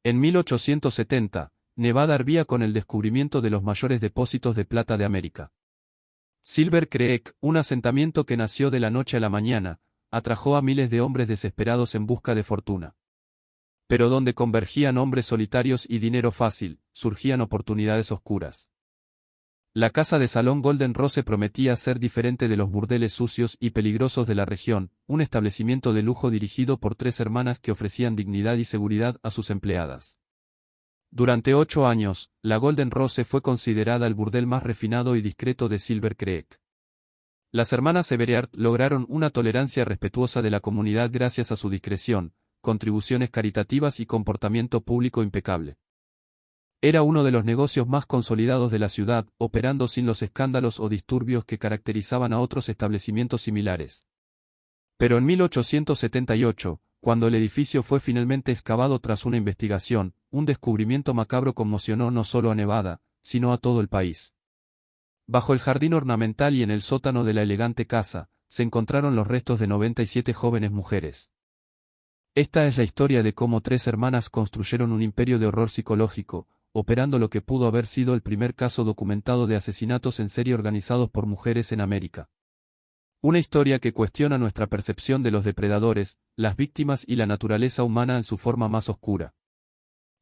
En 1870, Nevada ardía con el descubrimiento de los mayores depósitos de plata de América. Silver Creek, un asentamiento que nació de la noche a la mañana, atrajo a miles de hombres desesperados en busca de fortuna. Pero donde convergían hombres solitarios y dinero fácil, surgían oportunidades oscuras. La casa de Salón Golden Rose prometía ser diferente de los burdeles sucios y peligrosos de la región, un establecimiento de lujo dirigido por tres hermanas que ofrecían dignidad y seguridad a sus empleadas. Durante 8 años, la Golden Rose fue considerada el burdel más refinado y discreto de Silver Creek. Las hermanas Everard lograron una tolerancia respetuosa de la comunidad gracias a su discreción, contribuciones caritativas y comportamiento público impecable. Era uno de los negocios más consolidados de la ciudad, operando sin los escándalos o disturbios que caracterizaban a otros establecimientos similares. Pero en 1878, cuando el edificio fue finalmente excavado tras una investigación, un descubrimiento macabro conmocionó no solo a Nevada, sino a todo el país. Bajo el jardín ornamental y en el sótano de la elegante casa, se encontraron los restos de 97 jóvenes mujeres. Esta es la historia de cómo tres hermanas construyeron un imperio de horror psicológico, operando lo que pudo haber sido el primer caso documentado de asesinatos en serie organizados por mujeres en América. Una historia que cuestiona nuestra percepción de los depredadores, las víctimas y la naturaleza humana en su forma más oscura.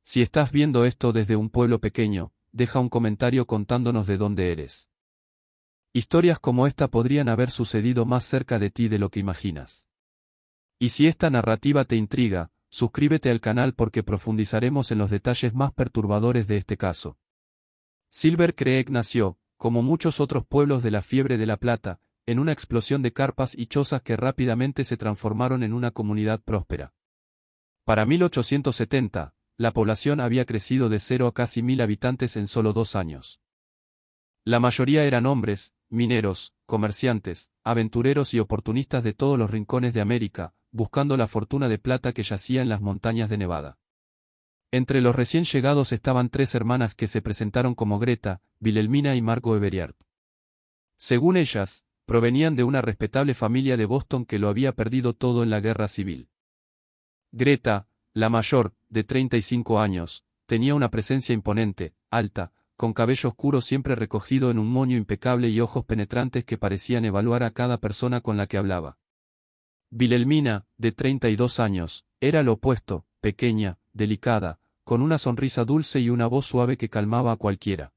Si estás viendo esto desde un pueblo pequeño, deja un comentario contándonos de dónde eres. Historias como esta podrían haber sucedido más cerca de ti de lo que imaginas. Y si esta narrativa te intriga, suscríbete al canal porque profundizaremos en los detalles más perturbadores de este caso. Silver Creek nació, como muchos otros pueblos de la fiebre de la plata, en una explosión de carpas y chozas que rápidamente se transformaron en una comunidad próspera. Para 1870, la población había crecido de 0 a casi 1000 habitantes en solo 2 años. La mayoría eran hombres, mineros, comerciantes, aventureros y oportunistas de todos los rincones de América, buscando la fortuna de plata que yacía en las montañas de Nevada. Entre los recién llegados estaban tres hermanas que se presentaron como Greta, Wilhelmina y Margot Everard. Según ellas, provenían de una respetable familia de Boston que lo había perdido todo en la guerra civil. Greta, la mayor, de 35 años, tenía una presencia imponente, alta, con cabello oscuro siempre recogido en un moño impecable y ojos penetrantes que parecían evaluar a cada persona con la que hablaba. Wilhelmina, de 32 años, era lo opuesto, pequeña, delicada, con una sonrisa dulce y una voz suave que calmaba a cualquiera.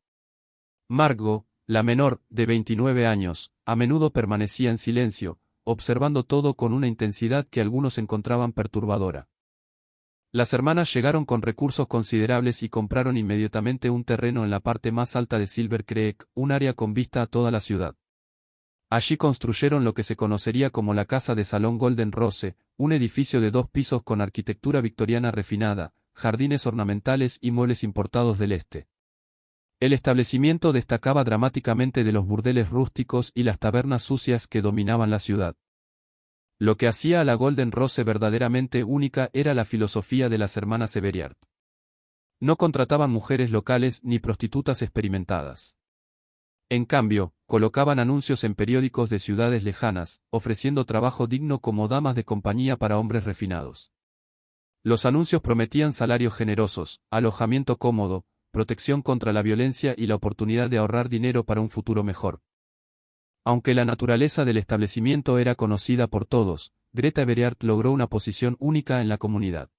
Margot, la menor, de 29 años, a menudo permanecía en silencio, observando todo con una intensidad que algunos encontraban perturbadora. Las hermanas llegaron con recursos considerables y compraron inmediatamente un terreno en la parte más alta de Silver Creek, un área con vista a toda la ciudad. Allí construyeron lo que se conocería como la Casa de Salón Golden Rose, un edificio de 2 pisos con arquitectura victoriana refinada, jardines ornamentales y muebles importados del este. El establecimiento destacaba dramáticamente de los burdeles rústicos y las tabernas sucias que dominaban la ciudad. Lo que hacía a la Golden Rose verdaderamente única era la filosofía de las hermanas Everard. No contrataban mujeres locales ni prostitutas experimentadas. En cambio, colocaban anuncios en periódicos de ciudades lejanas, ofreciendo trabajo digno como damas de compañía para hombres refinados. Los anuncios prometían salarios generosos, alojamiento cómodo, protección contra la violencia y la oportunidad de ahorrar dinero para un futuro mejor. Aunque la naturaleza del establecimiento era conocida por todos, Greta Everard logró una posición única en la comunidad.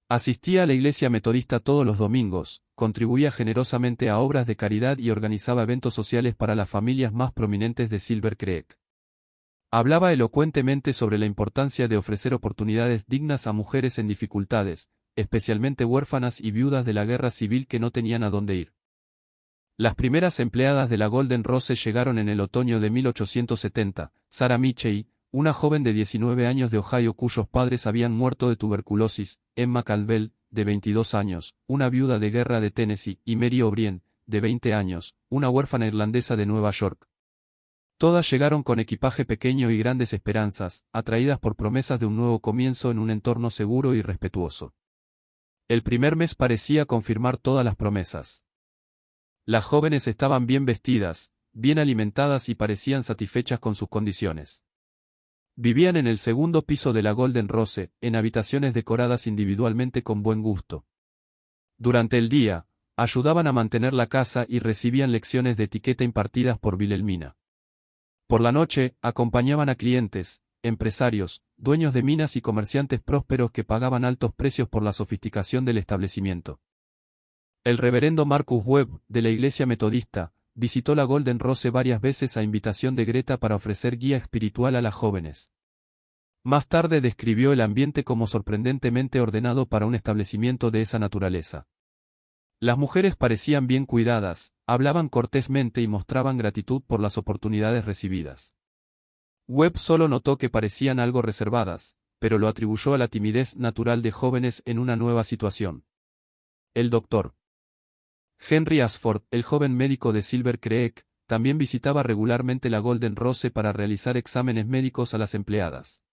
Asistía a la iglesia metodista todos los domingos, contribuía generosamente a obras de caridad y organizaba eventos sociales para las familias más prominentes de Silver Creek. Hablaba elocuentemente sobre la importancia de ofrecer oportunidades dignas a mujeres en dificultades, especialmente huérfanas y viudas de la guerra civil que no tenían a dónde ir. Las primeras empleadas de la Golden Rose llegaron en el otoño de 1870, Sarah Mitchell, una joven de 19 años de Ohio cuyos padres habían muerto de tuberculosis, Emma Caldwell, de 22 años, una viuda de guerra de Tennessee, y Mary O'Brien, de 20 años, una huérfana irlandesa de Nueva York. Todas llegaron con equipaje pequeño y grandes esperanzas, atraídas por promesas de un nuevo comienzo en un entorno seguro y respetuoso. El primer mes parecía confirmar todas las promesas. Las jóvenes estaban bien vestidas, bien alimentadas y parecían satisfechas con sus condiciones. Vivían en el segundo piso de la Golden Rose, en habitaciones decoradas individualmente con buen gusto. Durante el día, ayudaban a mantener la casa y recibían lecciones de etiqueta impartidas por Wilhelmina. Por la noche, acompañaban a clientes, empresarios, dueños de minas y comerciantes prósperos que pagaban altos precios por la sofisticación del establecimiento. El reverendo Marcus Webb, de la Iglesia Metodista, visitó la Golden Rose varias veces a invitación de Greta para ofrecer guía espiritual a las jóvenes. Más tarde describió el ambiente como sorprendentemente ordenado para un establecimiento de esa naturaleza. Las mujeres parecían bien cuidadas, hablaban cortésmente y mostraban gratitud por las oportunidades recibidas. Webb solo notó que parecían algo reservadas, pero lo atribuyó a la timidez natural de jóvenes en una nueva situación. El Dr. Henry Ashford, el joven médico de Silver Creek, también visitaba regularmente la Golden Rose para realizar exámenes médicos a las empleadas.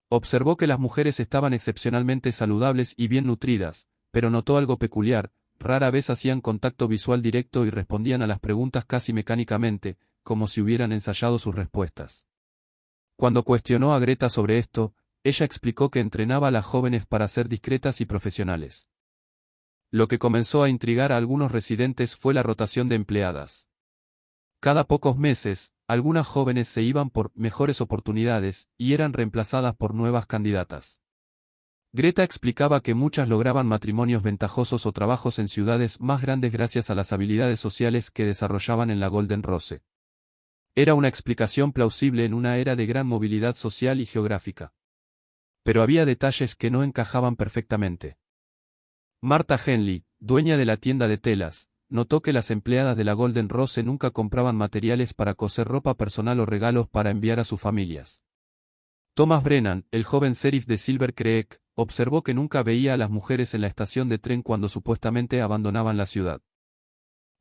Observó que las mujeres estaban excepcionalmente saludables y bien nutridas, pero notó algo peculiar: rara vez hacían contacto visual directo y respondían a las preguntas casi mecánicamente, como si hubieran ensayado sus respuestas. Cuando cuestionó a Greta sobre esto, ella explicó que entrenaba a las jóvenes para ser discretas y profesionales. Lo que comenzó a intrigar a algunos residentes fue la rotación de empleadas. Cada pocos meses, algunas jóvenes se iban por mejores oportunidades y eran reemplazadas por nuevas candidatas. Greta explicaba que muchas lograban matrimonios ventajosos o trabajos en ciudades más grandes gracias a las habilidades sociales que desarrollaban en la Golden Rose. Era una explicación plausible en una era de gran movilidad social y geográfica. Pero había detalles que no encajaban perfectamente. Martha Henley, dueña de la tienda de telas, notó que las empleadas de la Golden Rose nunca compraban materiales para coser ropa personal o regalos para enviar a sus familias. Thomas Brennan, el joven sheriff de Silver Creek, observó que nunca veía a las mujeres en la estación de tren cuando supuestamente abandonaban la ciudad.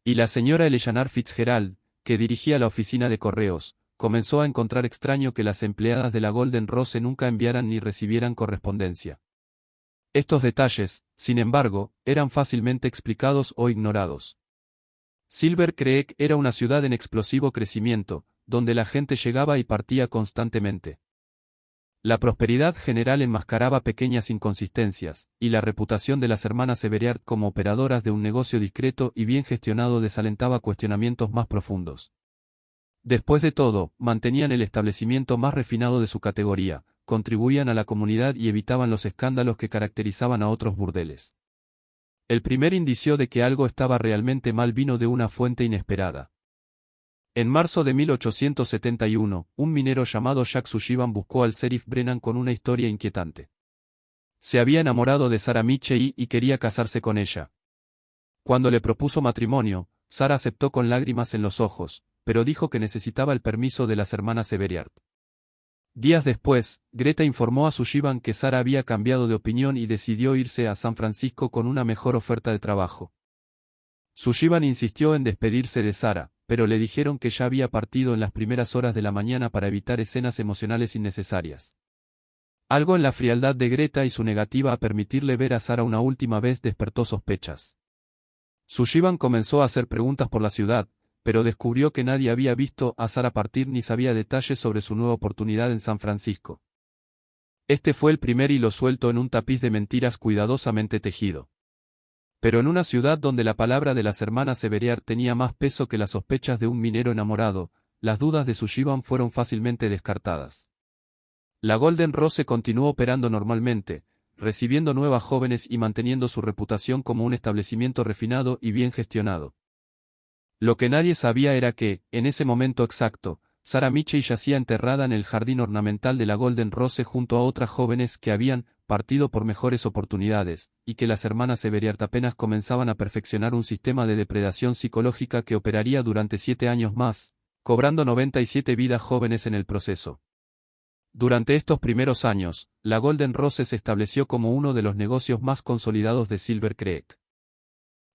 Y la señora Eleanor Fitzgerald, que dirigía la oficina de correos, comenzó a encontrar extraño que las empleadas de la Golden Rose nunca enviaran ni recibieran correspondencia. Estos detalles, sin embargo, eran fácilmente explicados o ignorados. Silver Creek era una ciudad en explosivo crecimiento, donde la gente llegaba y partía constantemente. La prosperidad general enmascaraba pequeñas inconsistencias, y la reputación de las hermanas Everard como operadoras de un negocio discreto y bien gestionado desalentaba cuestionamientos más profundos. Después de todo, mantenían el establecimiento más refinado de su categoría, contribuían a la comunidad y evitaban los escándalos que caracterizaban a otros burdeles. El primer indicio de que algo estaba realmente mal vino de una fuente inesperada. En marzo de 1871, un minero llamado Jack Sullivan buscó al sheriff Brennan con una historia inquietante. Se había enamorado de Sarah Mitchell y quería casarse con ella. Cuando le propuso matrimonio, Sarah aceptó con lágrimas en los ojos, pero dijo que necesitaba el permiso de las hermanas Everard. Días después, Greta informó a Sullivan que Sarah había cambiado de opinión y decidió irse a San Francisco con una mejor oferta de trabajo. Sullivan insistió en despedirse de Sarah, pero le dijeron que ya había partido en las primeras horas de la mañana para evitar escenas emocionales innecesarias. Algo en la frialdad de Greta y su negativa a permitirle ver a Sarah una última vez despertó sospechas. Sullivan comenzó a hacer preguntas por la ciudad, pero descubrió que nadie había visto a Sarah partir ni sabía detalles sobre su nueva oportunidad en San Francisco. Este fue el primer hilo suelto en un tapiz de mentiras cuidadosamente tejido. Pero en una ciudad donde la palabra de las hermanas Everard tenía más peso que las sospechas de un minero enamorado, las dudas de Sullivan fueron fácilmente descartadas. La Golden Rose continuó operando normalmente, recibiendo nuevas jóvenes y manteniendo su reputación como un establecimiento refinado y bien gestionado. Lo que nadie sabía era que, en ese momento exacto, Sarah Mitchell yacía enterrada en el jardín ornamental de la Golden Rose junto a otras jóvenes que habían partido por mejores oportunidades, y que las hermanas Everard apenas comenzaban a perfeccionar un sistema de depredación psicológica que operaría durante 7 años más, cobrando 97 vidas jóvenes en el proceso. Durante estos primeros años, la Golden Rose se estableció como uno de los negocios más consolidados de Silver Creek.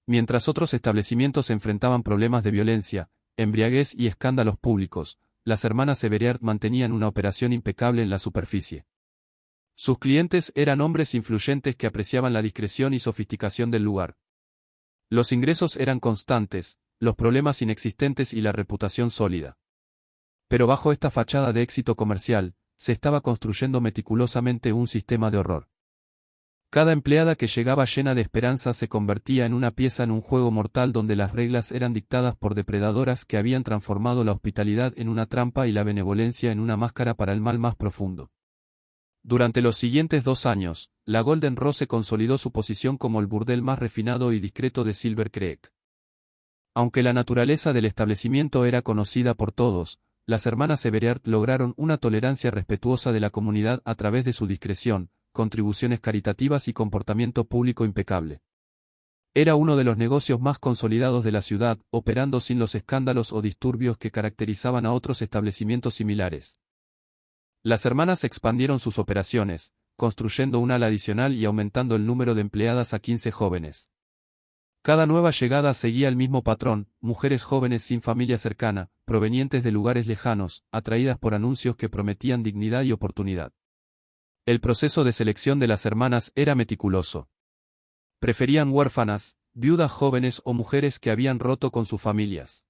Mientras otros establecimientos enfrentaban problemas de violencia, embriaguez y escándalos públicos, las hermanas Everard mantenían una operación impecable en la superficie. Sus clientes eran hombres influyentes que apreciaban la discreción y sofisticación del lugar. Los ingresos eran constantes, los problemas inexistentes y la reputación sólida. Pero bajo esta fachada de éxito comercial, se estaba construyendo meticulosamente un sistema de horror. Cada empleada que llegaba llena de esperanza se convertía en una pieza en un juego mortal donde las reglas eran dictadas por depredadoras que habían transformado la hospitalidad en una trampa y la benevolencia en una máscara para el mal más profundo. Durante los siguientes 2 años, la Golden Rose consolidó su posición como el burdel más refinado y discreto de Silver Creek. Aunque la naturaleza del establecimiento era conocida por todos, las hermanas Everard lograron una tolerancia respetuosa de la comunidad a través de su discreción, contribuciones caritativas y comportamiento público impecable. Era uno de los negocios más consolidados de la ciudad, operando sin los escándalos o disturbios que caracterizaban a otros establecimientos similares. Las hermanas expandieron sus operaciones, construyendo un ala adicional y aumentando el número de empleadas a 15 jóvenes. Cada nueva llegada seguía el mismo patrón: mujeres jóvenes sin familia cercana, provenientes de lugares lejanos, atraídas por anuncios que prometían dignidad y oportunidad. El proceso de selección de las hermanas era meticuloso. Preferían huérfanas, viudas jóvenes o mujeres que habían roto con sus familias.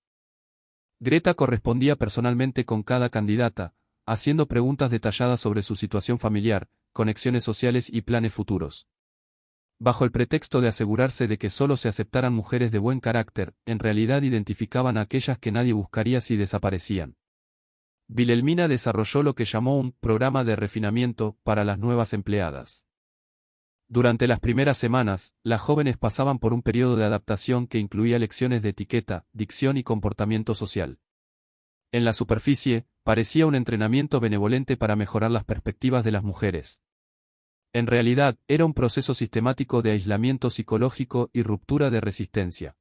Greta correspondía personalmente con cada candidata, haciendo preguntas detalladas sobre su situación familiar, conexiones sociales y planes futuros. Bajo el pretexto de asegurarse de que solo se aceptaran mujeres de buen carácter, en realidad identificaban a aquellas que nadie buscaría si desaparecían. Wilhelmina desarrolló lo que llamó un programa de refinamiento para las nuevas empleadas. Durante las primeras semanas, las jóvenes pasaban por un periodo de adaptación que incluía lecciones de etiqueta, dicción y comportamiento social. En la superficie, parecía un entrenamiento benevolente para mejorar las perspectivas de las mujeres. En realidad, era un proceso sistemático de aislamiento psicológico y ruptura de resistencia.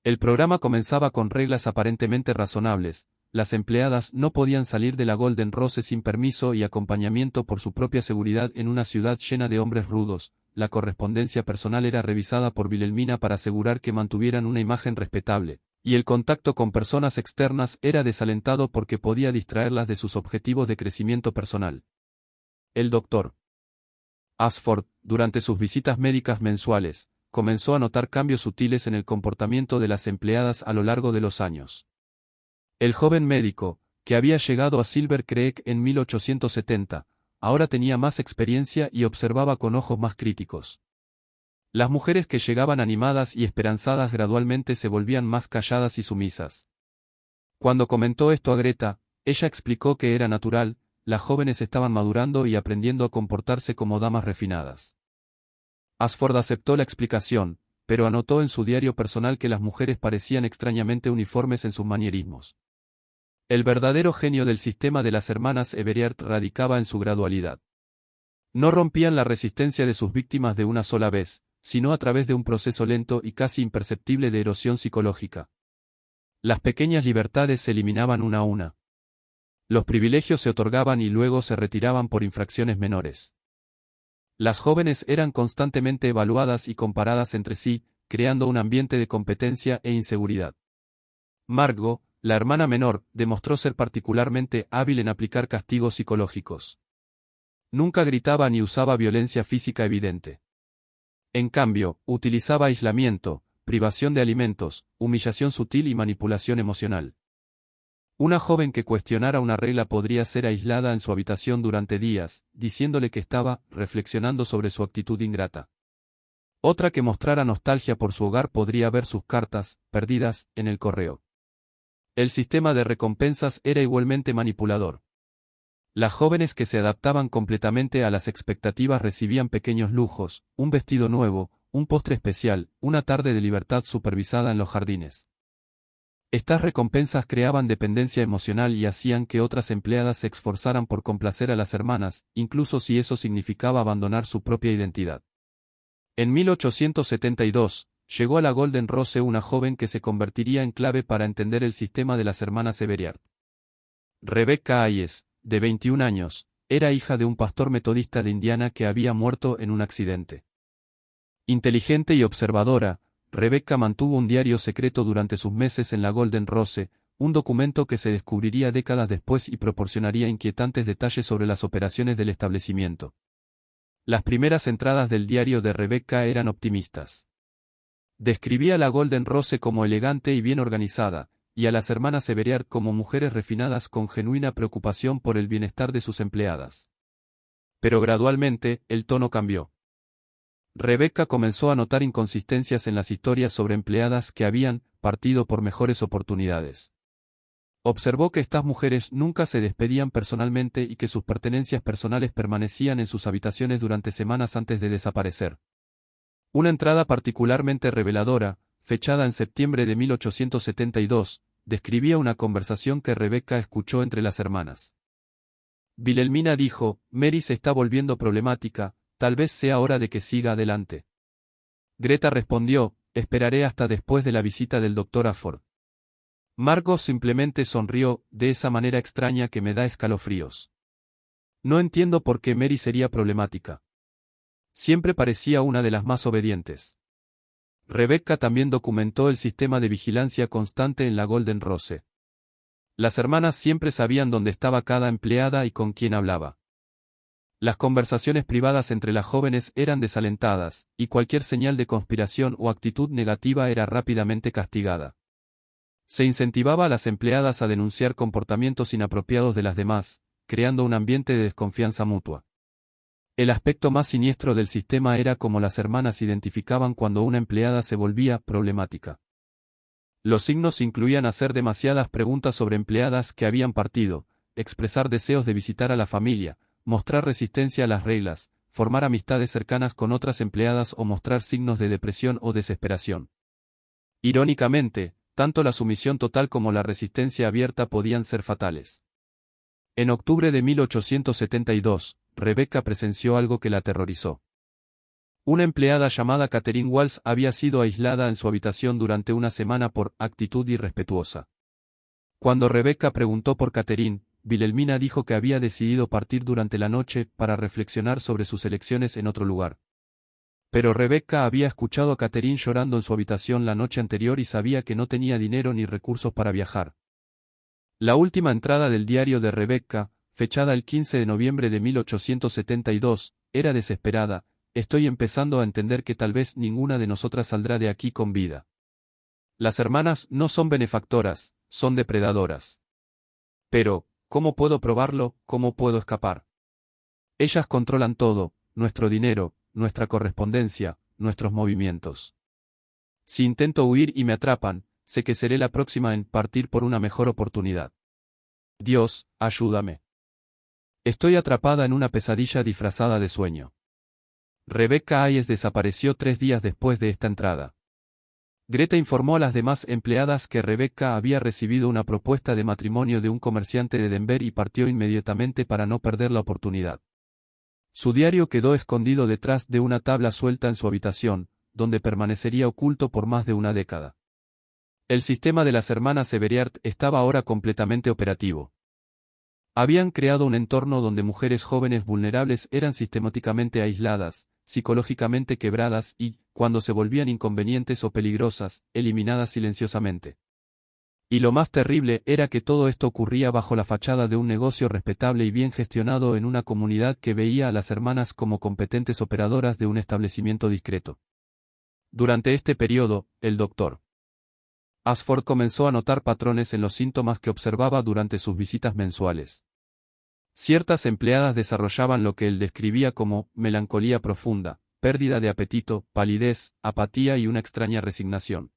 El programa comenzaba con reglas aparentemente razonables: las empleadas no podían salir de la Golden Rose sin permiso y acompañamiento por su propia seguridad en una ciudad llena de hombres rudos. La correspondencia personal era revisada por Wilhelmina para asegurar que mantuvieran una imagen respetable, y el contacto con personas externas era desalentado porque podía distraerlas de sus objetivos de crecimiento personal. El Dr. Ashford, durante sus visitas médicas mensuales, comenzó a notar cambios sutiles en el comportamiento de las empleadas a lo largo de los años. El joven médico, que había llegado a Silver Creek en 1870, ahora tenía más experiencia y observaba con ojos más críticos. Las mujeres que llegaban animadas y esperanzadas gradualmente se volvían más calladas y sumisas. Cuando comentó esto a Greta, ella explicó que era natural: las jóvenes estaban madurando y aprendiendo a comportarse como damas refinadas. Ashford aceptó la explicación, pero anotó en su diario personal que las mujeres parecían extrañamente uniformes en sus manierismos. El verdadero genio del sistema de las hermanas Everard radicaba en su gradualidad. No rompían la resistencia de sus víctimas de una sola vez, sino a través de un proceso lento y casi imperceptible de erosión psicológica. Las pequeñas libertades se eliminaban una a una. Los privilegios se otorgaban y luego se retiraban por infracciones menores. Las jóvenes eran constantemente evaluadas y comparadas entre sí, creando un ambiente de competencia e inseguridad. Margot, la hermana menor, demostró ser particularmente hábil en aplicar castigos psicológicos. Nunca gritaba ni usaba violencia física evidente. En cambio, utilizaba aislamiento, privación de alimentos, humillación sutil y manipulación emocional. Una joven que cuestionara una regla podría ser aislada en su habitación durante días, diciéndole que estaba reflexionando sobre su actitud ingrata. Otra que mostrara nostalgia por su hogar podría ver sus cartas perdidas en el correo. El sistema de recompensas era igualmente manipulador. Las jóvenes que se adaptaban completamente a las expectativas recibían pequeños lujos: un vestido nuevo, un postre especial, una tarde de libertad supervisada en los jardines. Estas recompensas creaban dependencia emocional y hacían que otras empleadas se esforzaran por complacer a las hermanas, incluso si eso significaba abandonar su propia identidad. En 1872, llegó a la Golden Rose una joven que se convertiría en clave para entender el sistema de las hermanas Everard. Rebecca Hayes, de 21 años, era hija de un pastor metodista de Indiana que había muerto en un accidente. Inteligente y observadora, Rebecca mantuvo un diario secreto durante sus meses en la Golden Rose, un documento que se descubriría décadas después y proporcionaría inquietantes detalles sobre las operaciones del establecimiento. Las primeras entradas del diario de Rebecca eran optimistas. Describía a la Golden Rose como elegante y bien organizada, y a las hermanas Everard como mujeres refinadas con genuina preocupación por el bienestar de sus empleadas. Pero gradualmente, el tono cambió. Rebecca comenzó a notar inconsistencias en las historias sobre empleadas que habían partido por mejores oportunidades. Observó que estas mujeres nunca se despedían personalmente y que sus pertenencias personales permanecían en sus habitaciones durante semanas antes de desaparecer. Una entrada particularmente reveladora, fechada en septiembre de 1872, describía una conversación que Rebecca escuchó entre las hermanas. Wilhelmina dijo: «Mary se está volviendo problemática, tal vez sea hora de que siga adelante». Greta respondió: «Esperaré hasta después de la visita del Dr. Afford». Margot simplemente sonrió, de esa manera extraña que me da escalofríos. No entiendo por qué Mary sería problemática. Siempre parecía una de las más obedientes. Rebecca también documentó el sistema de vigilancia constante en la Golden Rose. Las hermanas siempre sabían dónde estaba cada empleada y con quién hablaba. Las conversaciones privadas entre las jóvenes eran desalentadas, y cualquier señal de conspiración o actitud negativa era rápidamente castigada. Se incentivaba a las empleadas a denunciar comportamientos inapropiados de las demás, creando un ambiente de desconfianza mutua. El aspecto más siniestro del sistema era cómo las hermanas identificaban cuando una empleada se volvía problemática. Los signos incluían hacer demasiadas preguntas sobre empleadas que habían partido, expresar deseos de visitar a la familia, mostrar resistencia a las reglas, formar amistades cercanas con otras empleadas o mostrar signos de depresión o desesperación. Irónicamente, tanto la sumisión total como la resistencia abierta podían ser fatales. En octubre de 1872, Rebecca presenció algo que la aterrorizó. Una empleada llamada Catherine Walsh había sido aislada en su habitación durante una semana por actitud irrespetuosa. Cuando Rebecca preguntó por Catherine, Wilhelmina dijo que había decidido partir durante la noche para reflexionar sobre sus elecciones en otro lugar. Pero Rebecca había escuchado a Catherine llorando en su habitación la noche anterior y sabía que no tenía dinero ni recursos para viajar. La última entrada del diario de Rebecca, fechada el 15 de noviembre de 1872, era desesperada: «Estoy empezando a entender que tal vez ninguna de nosotras saldrá de aquí con vida. Las hermanas no son benefactoras, son depredadoras. Pero, ¿cómo puedo probarlo? ¿Cómo puedo escapar? Ellas controlan todo, nuestro dinero, nuestra correspondencia, nuestros movimientos. Si intento huir y me atrapan, sé que seré la próxima en partir por una mejor oportunidad. Dios, ayúdame. Estoy atrapada en una pesadilla disfrazada de sueño». Rebecca Hayes desapareció 3 días después de esta entrada. Greta informó a las demás empleadas que Rebecca había recibido una propuesta de matrimonio de un comerciante de Denver y partió inmediatamente para no perder la oportunidad. Su diario quedó escondido detrás de una tabla suelta en su habitación, donde permanecería oculto por más de una década. El sistema de las hermanas Everard estaba ahora completamente operativo. Habían creado un entorno donde mujeres jóvenes vulnerables eran sistemáticamente aisladas, psicológicamente quebradas y, cuando se volvían inconvenientes o peligrosas, eliminadas silenciosamente. Y lo más terrible era que todo esto ocurría bajo la fachada de un negocio respetable y bien gestionado en una comunidad que veía a las hermanas como competentes operadoras de un establecimiento discreto. Durante este periodo, el Dr. Ashford comenzó a notar patrones en los síntomas que observaba durante sus visitas mensuales. Ciertas empleadas desarrollaban lo que él describía como melancolía profunda, pérdida de apetito, palidez, apatía y una extraña resignación.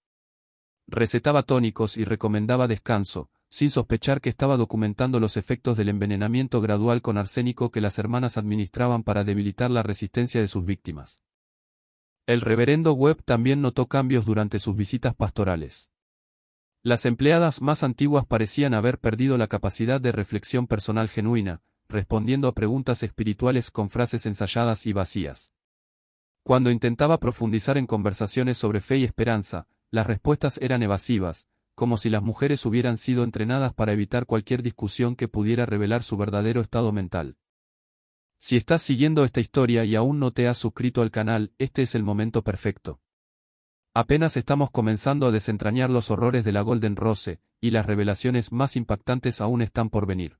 Recetaba tónicos y recomendaba descanso, sin sospechar que estaba documentando los efectos del envenenamiento gradual con arsénico que las hermanas administraban para debilitar la resistencia de sus víctimas. El reverendo Webb también notó cambios durante sus visitas pastorales. Las empleadas más antiguas parecían haber perdido la capacidad de reflexión personal genuina, respondiendo a preguntas espirituales con frases ensayadas y vacías. Cuando intentaba profundizar en conversaciones sobre fe y esperanza, las respuestas eran evasivas, como si las mujeres hubieran sido entrenadas para evitar cualquier discusión que pudiera revelar su verdadero estado mental. Si estás siguiendo esta historia y aún no te has suscrito al canal, este es el momento perfecto. Apenas estamos comenzando a desentrañar los horrores de la Golden Rose, y las revelaciones más impactantes aún están por venir.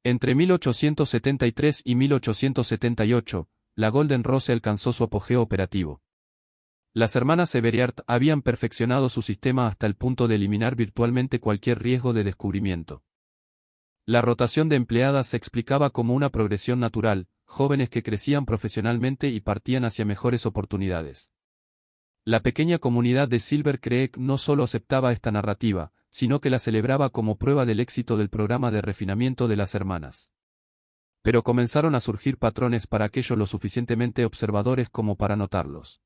Entre 1873 y 1878, la Golden Rose alcanzó su apogeo operativo. Las hermanas Everard habían perfeccionado su sistema hasta el punto de eliminar virtualmente cualquier riesgo de descubrimiento. La rotación de empleadas se explicaba como una progresión natural, jóvenes que crecían profesionalmente y partían hacia mejores oportunidades. La pequeña comunidad de Silver Creek no solo aceptaba esta narrativa, sino que la celebraba como prueba del éxito del programa de refinamiento de las hermanas. Pero comenzaron a surgir patrones para aquellos lo suficientemente observadores como para notarlos.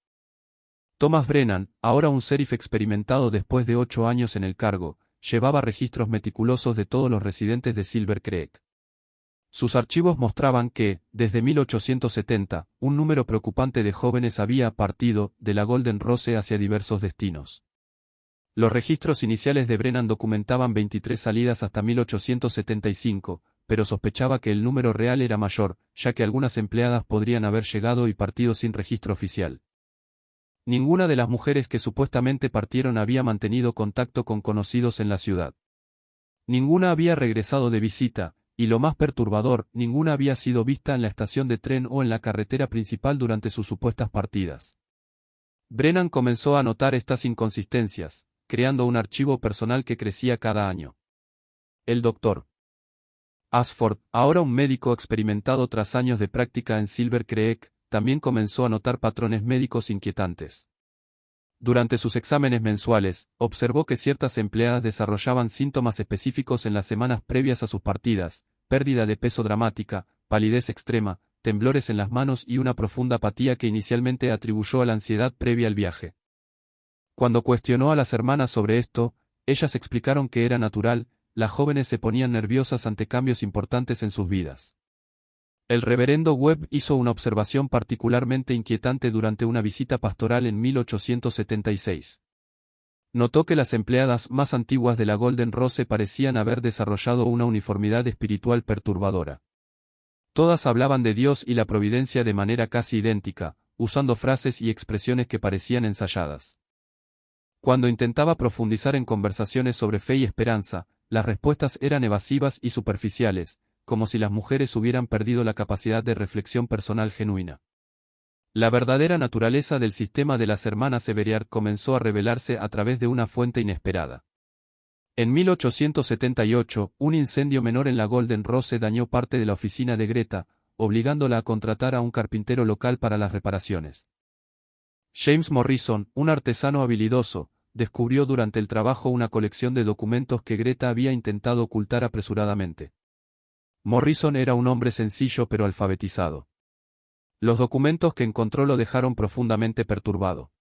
Thomas Brennan, ahora un sheriff experimentado después de 8 años en el cargo, llevaba registros meticulosos de todos los residentes de Silver Creek. Sus archivos mostraban que, desde 1870, un número preocupante de jóvenes había partido de la Golden Rose hacia diversos destinos. Los registros iniciales de Brennan documentaban 23 salidas hasta 1875, pero sospechaba que el número real era mayor, ya que algunas empleadas podrían haber llegado y partido sin registro oficial. Ninguna de las mujeres que supuestamente partieron había mantenido contacto con conocidos en la ciudad. Ninguna había regresado de visita, y lo más perturbador, ninguna había sido vista en la estación de tren o en la carretera principal durante sus supuestas partidas. Brennan comenzó a notar estas inconsistencias, creando un archivo personal que crecía cada año. El Dr. Ashford, ahora un médico experimentado tras años de práctica en Silver Creek, también comenzó a notar patrones médicos inquietantes. Durante sus exámenes mensuales, observó que ciertas empleadas desarrollaban síntomas específicos en las semanas previas a sus partidas: pérdida de peso dramática, palidez extrema, temblores en las manos y una profunda apatía que inicialmente atribuyó a la ansiedad previa al viaje. Cuando cuestionó a las hermanas sobre esto, ellas explicaron que era natural, las jóvenes se ponían nerviosas ante cambios importantes en sus vidas. El reverendo Webb hizo una observación particularmente inquietante durante una visita pastoral en 1876. Notó que las empleadas más antiguas de la Golden Rose parecían haber desarrollado una uniformidad espiritual perturbadora. Todas hablaban de Dios y la providencia de manera casi idéntica, usando frases y expresiones que parecían ensayadas. Cuando intentaba profundizar en conversaciones sobre fe y esperanza, las respuestas eran evasivas y superficiales, como si las mujeres hubieran perdido la capacidad de reflexión personal genuina. La verdadera naturaleza del sistema de las hermanas Severiard comenzó a revelarse a través de una fuente inesperada. En 1878, un incendio menor en la Golden Rose dañó parte de la oficina de Greta, obligándola a contratar a un carpintero local para las reparaciones. James Morrison, un artesano habilidoso, descubrió durante el trabajo una colección de documentos que Greta había intentado ocultar apresuradamente. Morrison era un hombre sencillo pero alfabetizado. Los documentos que encontró lo dejaron profundamente perturbado.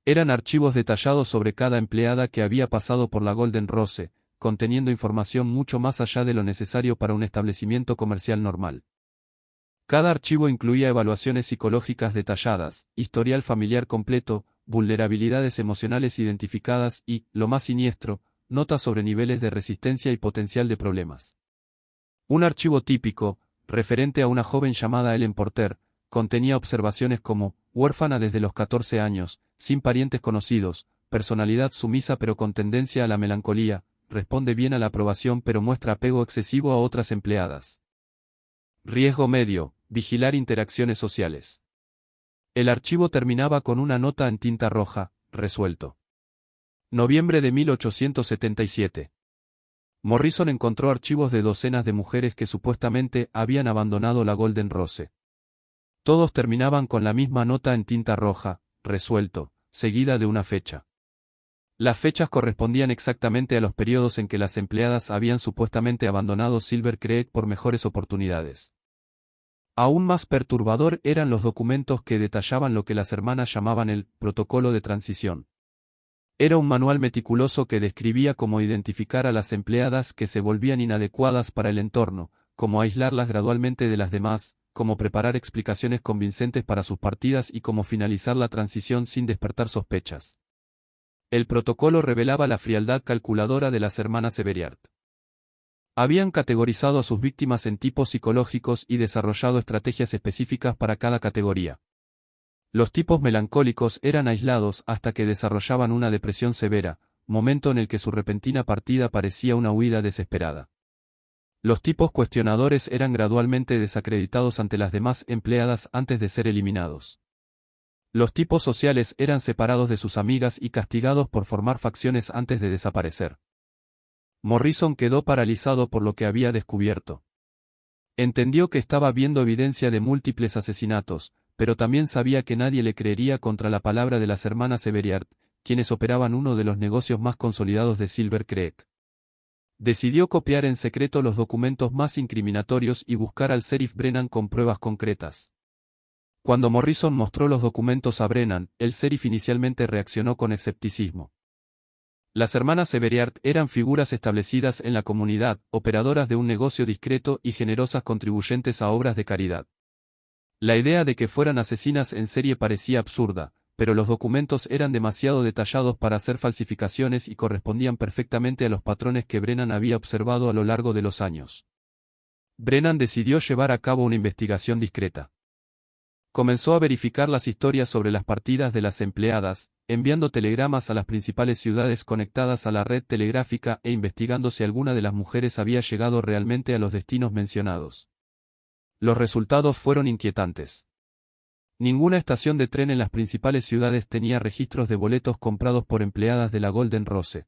Eran archivos detallados sobre cada empleada que había pasado por la Golden Rose, conteniendo información mucho más allá de lo necesario para un establecimiento comercial normal. Cada archivo incluía evaluaciones psicológicas detalladas, historial familiar completo, vulnerabilidades emocionales identificadas y, lo más siniestro, notas sobre niveles de resistencia y potencial de problemas. Un archivo típico, referente a una joven llamada Ellen Porter, contenía observaciones como: huérfana desde los 14 años, sin parientes conocidos, personalidad sumisa pero con tendencia a la melancolía, responde bien a la aprobación pero muestra apego excesivo a otras empleadas. Riesgo medio, vigilar interacciones sociales. El archivo terminaba con una nota en tinta roja: resuelto. Noviembre de 1877. Morrison encontró archivos de docenas de mujeres que supuestamente habían abandonado la Golden Rose. Todos terminaban con la misma nota en tinta roja: resuelto, seguida de una fecha. Las fechas correspondían exactamente a los periodos en que las empleadas habían supuestamente abandonado Silver Creek por mejores oportunidades. Aún más perturbador eran los documentos que detallaban lo que las hermanas llamaban el protocolo de transición. Era un manual meticuloso que describía cómo identificar a las empleadas que se volvían inadecuadas para el entorno, cómo aislarlas gradualmente de las demás, cómo preparar explicaciones convincentes para sus partidas y cómo finalizar la transición sin despertar sospechas. El protocolo revelaba la frialdad calculadora de las hermanas Severiard. Habían categorizado a sus víctimas en tipos psicológicos y desarrollado estrategias específicas para cada categoría. Los tipos melancólicos eran aislados hasta que desarrollaban una depresión severa, momento en el que su repentina partida parecía una huida desesperada. Los tipos cuestionadores eran gradualmente desacreditados ante las demás empleadas antes de ser eliminados. Los tipos sociales eran separados de sus amigas y castigados por formar facciones antes de desaparecer. Morrison quedó paralizado por lo que había descubierto. Entendió que estaba viendo evidencia de múltiples asesinatos, pero también sabía que nadie le creería contra la palabra de las hermanas Everiard, quienes operaban uno de los negocios más consolidados de Silver Creek. Decidió copiar en secreto los documentos más incriminatorios y buscar al sheriff Brennan con pruebas concretas. Cuando Morrison mostró los documentos a Brennan, el sheriff inicialmente reaccionó con escepticismo. Las hermanas Everiard eran figuras establecidas en la comunidad, operadoras de un negocio discreto y generosas contribuyentes a obras de caridad. La idea de que fueran asesinas en serie parecía absurda, pero los documentos eran demasiado detallados para hacer falsificaciones y correspondían perfectamente a los patrones que Brennan había observado a lo largo de los años. Brennan decidió llevar a cabo una investigación discreta. Comenzó a verificar las historias sobre las partidas de las empleadas, enviando telegramas a las principales ciudades conectadas a la red telegráfica e investigando si alguna de las mujeres había llegado realmente a los destinos mencionados. Los resultados fueron inquietantes. Ninguna estación de tren en las principales ciudades tenía registros de boletos comprados por empleadas de la Golden Rose.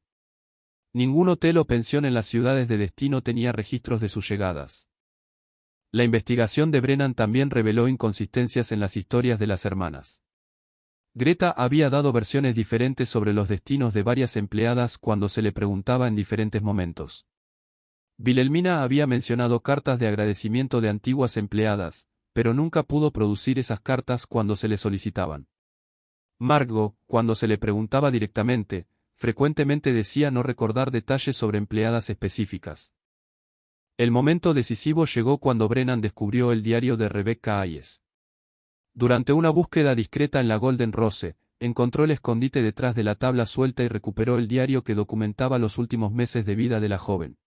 Ningún hotel o pensión en las ciudades de destino tenía registros de sus llegadas. La investigación de Brennan también reveló inconsistencias en las historias de las hermanas. Greta había dado versiones diferentes sobre los destinos de varias empleadas cuando se le preguntaba en diferentes momentos. Wilhelmina había mencionado cartas de agradecimiento de antiguas empleadas, pero nunca pudo producir esas cartas cuando se le solicitaban. Margot, cuando se le preguntaba directamente, frecuentemente decía no recordar detalles sobre empleadas específicas. El momento decisivo llegó cuando Brennan descubrió el diario de Rebecca Hayes. Durante una búsqueda discreta en la Golden Rose, encontró el escondite detrás de la tabla suelta y recuperó el diario que documentaba los últimos meses de vida de la joven.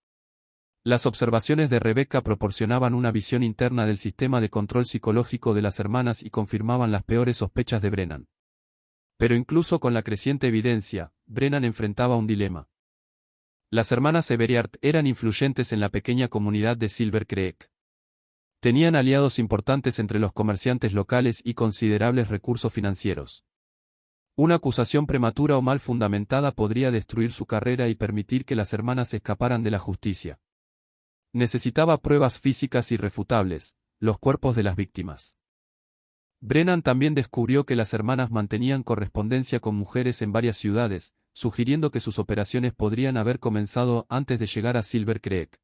Las observaciones de Rebecca proporcionaban una visión interna del sistema de control psicológico de las hermanas y confirmaban las peores sospechas de Brennan. Pero incluso con la creciente evidencia, Brennan enfrentaba un dilema. Las hermanas Everiard eran influyentes en la pequeña comunidad de Silver Creek. Tenían aliados importantes entre los comerciantes locales y considerables recursos financieros. Una acusación prematura o mal fundamentada podría destruir su carrera y permitir que las hermanas escaparan de la justicia. Necesitaba pruebas físicas irrefutables, los cuerpos de las víctimas. Brennan también descubrió que las hermanas mantenían correspondencia con mujeres en varias ciudades, sugiriendo que sus operaciones podrían haber comenzado antes de llegar a Silver Creek.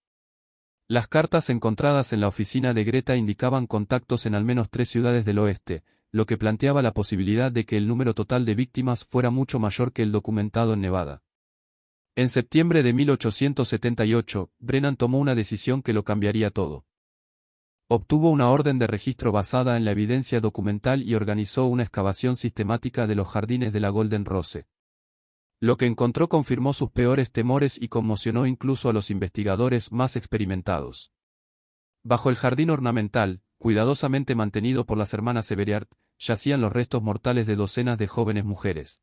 Las cartas encontradas en la oficina de Greta indicaban contactos en al menos 3 ciudades del oeste, lo que planteaba la posibilidad de que el número total de víctimas fuera mucho mayor que el documentado en Nevada. En septiembre de 1878, Brennan tomó una decisión que lo cambiaría todo. Obtuvo una orden de registro basada en la evidencia documental y organizó una excavación sistemática de los jardines de la Golden Rose. Lo que encontró confirmó sus peores temores y conmocionó incluso a los investigadores más experimentados. Bajo el jardín ornamental, cuidadosamente mantenido por las hermanas Everiard, yacían los restos mortales de docenas de jóvenes mujeres.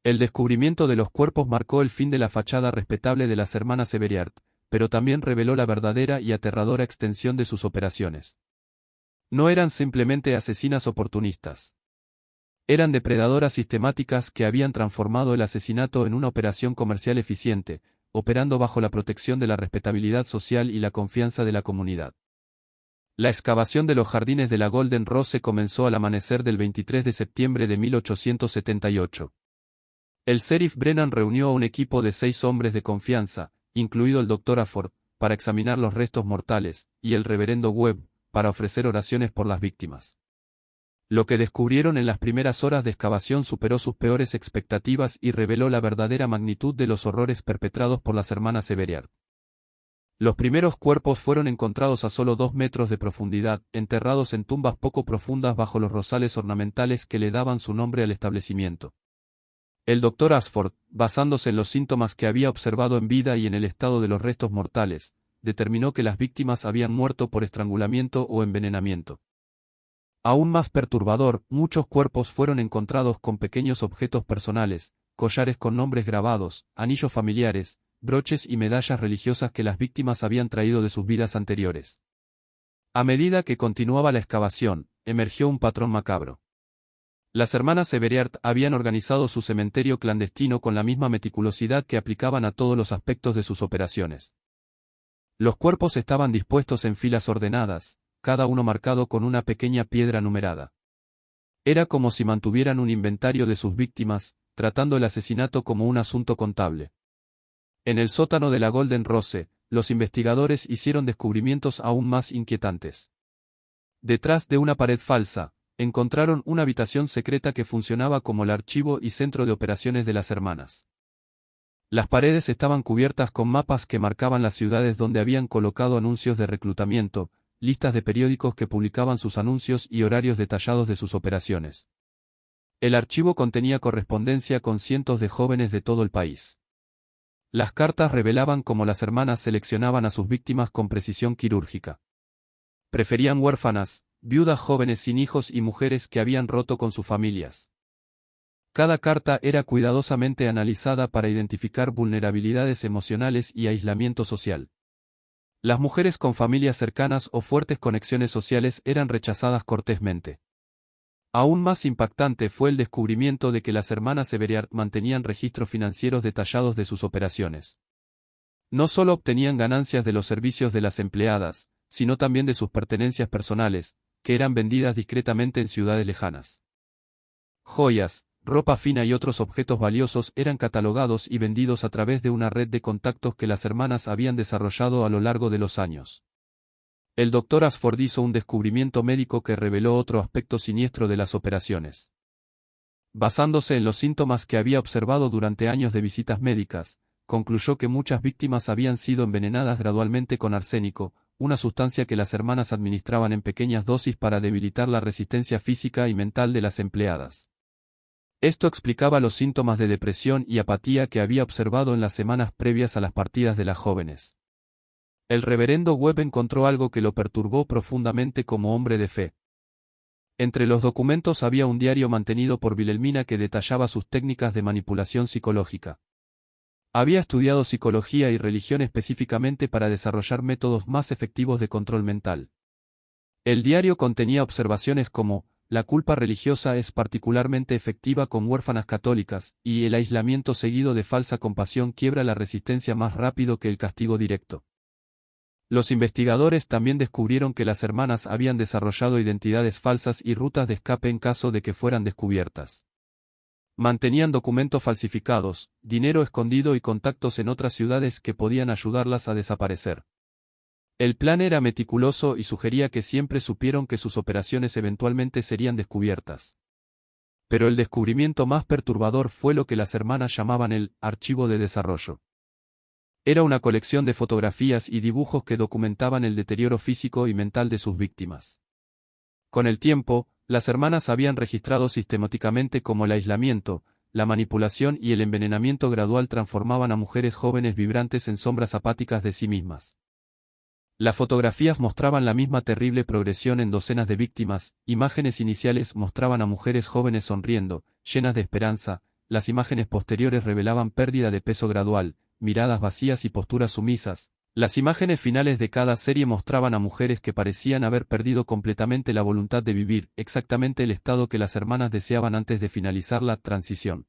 El descubrimiento de los cuerpos marcó el fin de la fachada respetable de las hermanas Everiard, pero también reveló la verdadera y aterradora extensión de sus operaciones. No eran simplemente asesinas oportunistas. Eran depredadoras sistemáticas que habían transformado el asesinato en una operación comercial eficiente, operando bajo la protección de la respetabilidad social y la confianza de la comunidad. La excavación de los jardines de la Golden Rose comenzó al amanecer del 23 de septiembre de 1878. El sheriff Brennan reunió a un equipo de 6 hombres de confianza, incluido el Dr. Afford, para examinar los restos mortales, y el reverendo Webb, para ofrecer oraciones por las víctimas. Lo que descubrieron en las primeras horas de excavación superó sus peores expectativas y reveló la verdadera magnitud de los horrores perpetrados por las hermanas Everiard. Los primeros cuerpos fueron encontrados a solo 2 metros de profundidad, enterrados en tumbas poco profundas bajo los rosales ornamentales que le daban su nombre al establecimiento. El Dr. Ashford, basándose en los síntomas que había observado en vida y en el estado de los restos mortales, determinó que las víctimas habían muerto por estrangulamiento o envenenamiento. Aún más perturbador, muchos cuerpos fueron encontrados con pequeños objetos personales, collares con nombres grabados, anillos familiares, broches y medallas religiosas que las víctimas habían traído de sus vidas anteriores. A medida que continuaba la excavación, emergió un patrón macabro. Las hermanas Everiard habían organizado su cementerio clandestino con la misma meticulosidad que aplicaban a todos los aspectos de sus operaciones. Los cuerpos estaban dispuestos en filas ordenadas, cada uno marcado con una pequeña piedra numerada. Era como si mantuvieran un inventario de sus víctimas, tratando el asesinato como un asunto contable. En el sótano de la Golden Rose, los investigadores hicieron descubrimientos aún más inquietantes. Detrás de una pared falsa, encontraron una habitación secreta que funcionaba como el archivo y centro de operaciones de las hermanas. Las paredes estaban cubiertas con mapas que marcaban las ciudades donde habían colocado anuncios de reclutamiento, listas de periódicos que publicaban sus anuncios y horarios detallados de sus operaciones. El archivo contenía correspondencia con cientos de jóvenes de todo el país. Las cartas revelaban cómo las hermanas seleccionaban a sus víctimas con precisión quirúrgica. Preferían huérfanas, viudas jóvenes sin hijos y mujeres que habían roto con sus familias. Cada carta era cuidadosamente analizada para identificar vulnerabilidades emocionales y aislamiento social. Las mujeres con familias cercanas o fuertes conexiones sociales eran rechazadas cortésmente. Aún más impactante fue el descubrimiento de que las hermanas Everard mantenían registros financieros detallados de sus operaciones. No solo obtenían ganancias de los servicios de las empleadas, sino también de sus pertenencias personales, que eran vendidas discretamente en ciudades lejanas. Joyas, ropa fina y otros objetos valiosos eran catalogados y vendidos a través de una red de contactos que las hermanas habían desarrollado a lo largo de los años. El Dr. Ashford hizo un descubrimiento médico que reveló otro aspecto siniestro de las operaciones. Basándose en los síntomas que había observado durante años de visitas médicas, concluyó que muchas víctimas habían sido envenenadas gradualmente con arsénico, una sustancia que las hermanas administraban en pequeñas dosis para debilitar la resistencia física y mental de las empleadas. Esto explicaba los síntomas de depresión y apatía que había observado en las semanas previas a las partidas de las jóvenes. El reverendo Webb encontró algo que lo perturbó profundamente como hombre de fe. Entre los documentos había un diario mantenido por Wilhelmina que detallaba sus técnicas de manipulación psicológica. Había estudiado psicología y religión específicamente para desarrollar métodos más efectivos de control mental. El diario contenía observaciones como: la culpa religiosa es particularmente efectiva con huérfanas católicas, y el aislamiento seguido de falsa compasión quiebra la resistencia más rápido que el castigo directo. Los investigadores también descubrieron que las hermanas habían desarrollado identidades falsas y rutas de escape en caso de que fueran descubiertas. Mantenían documentos falsificados, dinero escondido y contactos en otras ciudades que podían ayudarlas a desaparecer. El plan era meticuloso y sugería que siempre supieron que sus operaciones eventualmente serían descubiertas. Pero el descubrimiento más perturbador fue lo que las hermanas llamaban el archivo de desarrollo. Era una colección de fotografías y dibujos que documentaban el deterioro físico y mental de sus víctimas. Con el tiempo, las hermanas habían registrado sistemáticamente cómo el aislamiento, la manipulación y el envenenamiento gradual transformaban a mujeres jóvenes vibrantes en sombras apáticas de sí mismas. Las fotografías mostraban la misma terrible progresión en docenas de víctimas, imágenes iniciales mostraban a mujeres jóvenes sonriendo, llenas de esperanza, las imágenes posteriores revelaban pérdida de peso gradual, miradas vacías y posturas sumisas. Las imágenes finales de cada serie mostraban a mujeres que parecían haber perdido completamente la voluntad de vivir, exactamente el estado que las hermanas deseaban antes de finalizar la transición.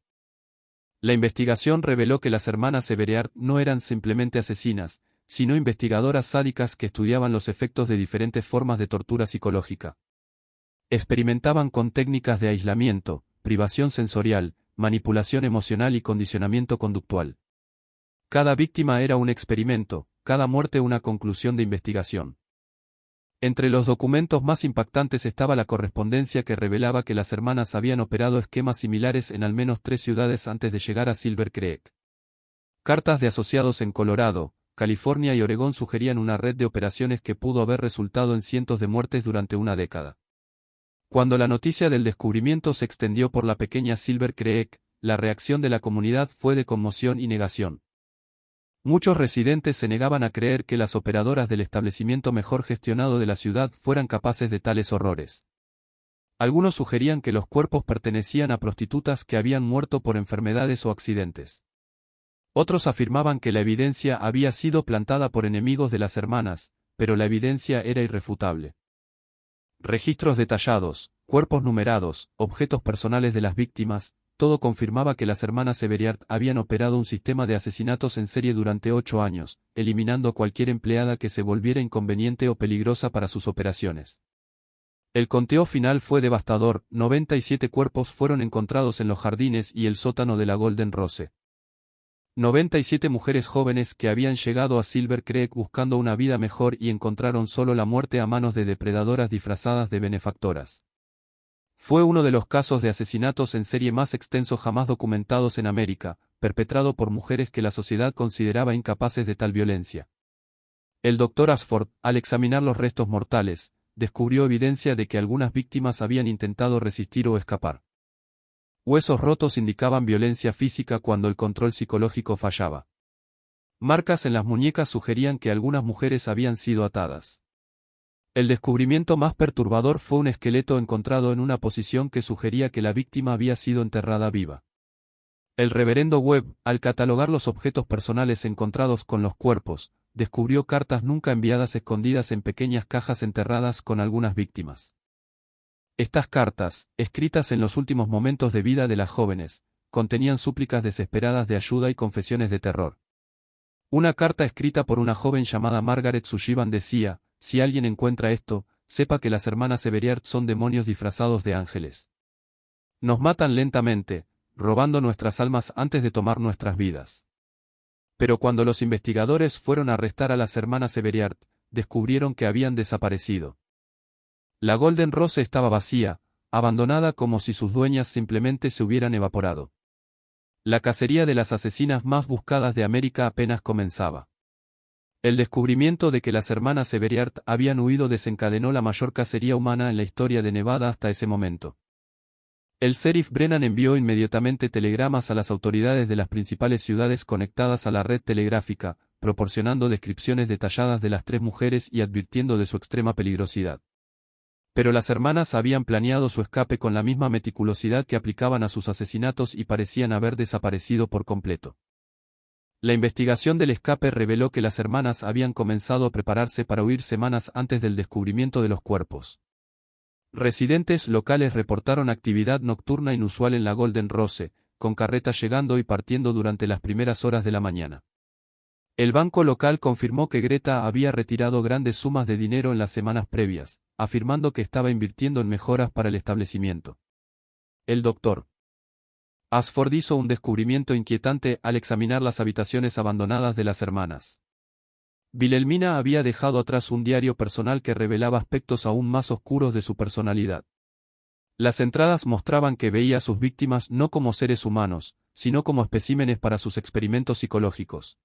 La investigación reveló que las hermanas Everard no eran simplemente asesinas, sino investigadoras sádicas que estudiaban los efectos de diferentes formas de tortura psicológica. Experimentaban con técnicas de aislamiento, privación sensorial, manipulación emocional y condicionamiento conductual. Cada víctima era un experimento, cada muerte una conclusión de investigación. Entre los documentos más impactantes estaba la correspondencia que revelaba que las hermanas habían operado esquemas similares en al menos 3 ciudades antes de llegar a Silver Creek. Cartas de asociados en Colorado, California y Oregón sugerían una red de operaciones que pudo haber resultado en cientos de muertes durante una década. Cuando la noticia del descubrimiento se extendió por la pequeña Silver Creek, la reacción de la comunidad fue de conmoción y negación. Muchos residentes se negaban a creer que las operadoras del establecimiento mejor gestionado de la ciudad fueran capaces de tales horrores. Algunos sugerían que los cuerpos pertenecían a prostitutas que habían muerto por enfermedades o accidentes. Otros afirmaban que la evidencia había sido plantada por enemigos de las hermanas, pero la evidencia era irrefutable. Registros detallados, cuerpos numerados, objetos personales de las víctimas, todo confirmaba que las hermanas Severiard habían operado un sistema de asesinatos en serie durante 8 años, eliminando a cualquier empleada que se volviera inconveniente o peligrosa para sus operaciones. El conteo final fue devastador: 97 cuerpos fueron encontrados en los jardines y el sótano de la Golden Rose. 97 mujeres jóvenes que habían llegado a Silver Creek buscando una vida mejor y encontraron solo la muerte a manos de depredadoras disfrazadas de benefactoras. Fue uno de los casos de asesinatos en serie más extensos jamás documentados en América, perpetrado por mujeres que la sociedad consideraba incapaces de tal violencia. El Dr. Ashford, al examinar los restos mortales, descubrió evidencia de que algunas víctimas habían intentado resistir o escapar. Huesos rotos indicaban violencia física cuando el control psicológico fallaba. Marcas en las muñecas sugerían que algunas mujeres habían sido atadas. El descubrimiento más perturbador fue un esqueleto encontrado en una posición que sugería que la víctima había sido enterrada viva. El reverendo Webb, al catalogar los objetos personales encontrados con los cuerpos, descubrió cartas nunca enviadas escondidas en pequeñas cajas enterradas con algunas víctimas. Estas cartas, escritas en los últimos momentos de vida de las jóvenes, contenían súplicas desesperadas de ayuda y confesiones de terror. Una carta escrita por una joven llamada Margaret Sullivan decía: «Si alguien encuentra esto, sepa que las hermanas Severiard son demonios disfrazados de ángeles. Nos matan lentamente, robando nuestras almas antes de tomar nuestras vidas». Pero cuando los investigadores fueron a arrestar a las hermanas Severiard, descubrieron que habían desaparecido. La Golden Rose estaba vacía, abandonada como si sus dueñas simplemente se hubieran evaporado. La cacería de las asesinas más buscadas de América apenas comenzaba. El descubrimiento de que las hermanas Severiard habían huido desencadenó la mayor cacería humana en la historia de Nevada hasta ese momento. El sheriff Brennan envió inmediatamente telegramas a las autoridades de las principales ciudades conectadas a la red telegráfica, proporcionando descripciones detalladas de las 3 mujeres y advirtiendo de su extrema peligrosidad. Pero las hermanas habían planeado su escape con la misma meticulosidad que aplicaban a sus asesinatos y parecían haber desaparecido por completo. La investigación del escape reveló que las hermanas habían comenzado a prepararse para huir semanas antes del descubrimiento de los cuerpos. Residentes locales reportaron actividad nocturna inusual en la Golden Rose, con carretas llegando y partiendo durante las primeras horas de la mañana. El banco local confirmó que Greta había retirado grandes sumas de dinero en las semanas previas, afirmando que estaba invirtiendo en mejoras para el establecimiento. El Dr. Ashford hizo un descubrimiento inquietante al examinar las habitaciones abandonadas de las hermanas. Wilhelmina había dejado atrás un diario personal que revelaba aspectos aún más oscuros de su personalidad. Las entradas mostraban que veía a sus víctimas no como seres humanos, sino como especímenes para sus experimentos psicológicos.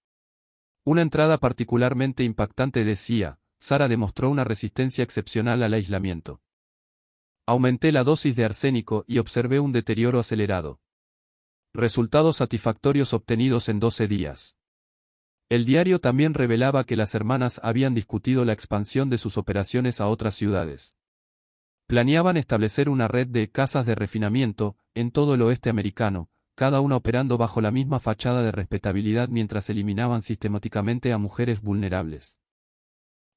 Una entrada particularmente impactante decía: «Sara demostró una resistencia excepcional al aislamiento. Aumenté la dosis de arsénico y observé un deterioro acelerado. Resultados satisfactorios obtenidos en 12 días». El diario también revelaba que las hermanas habían discutido la expansión de sus operaciones a otras ciudades. Planeaban establecer una red de casas de refinamiento en todo el oeste americano, cada una operando bajo la misma fachada de respetabilidad mientras eliminaban sistemáticamente a mujeres vulnerables.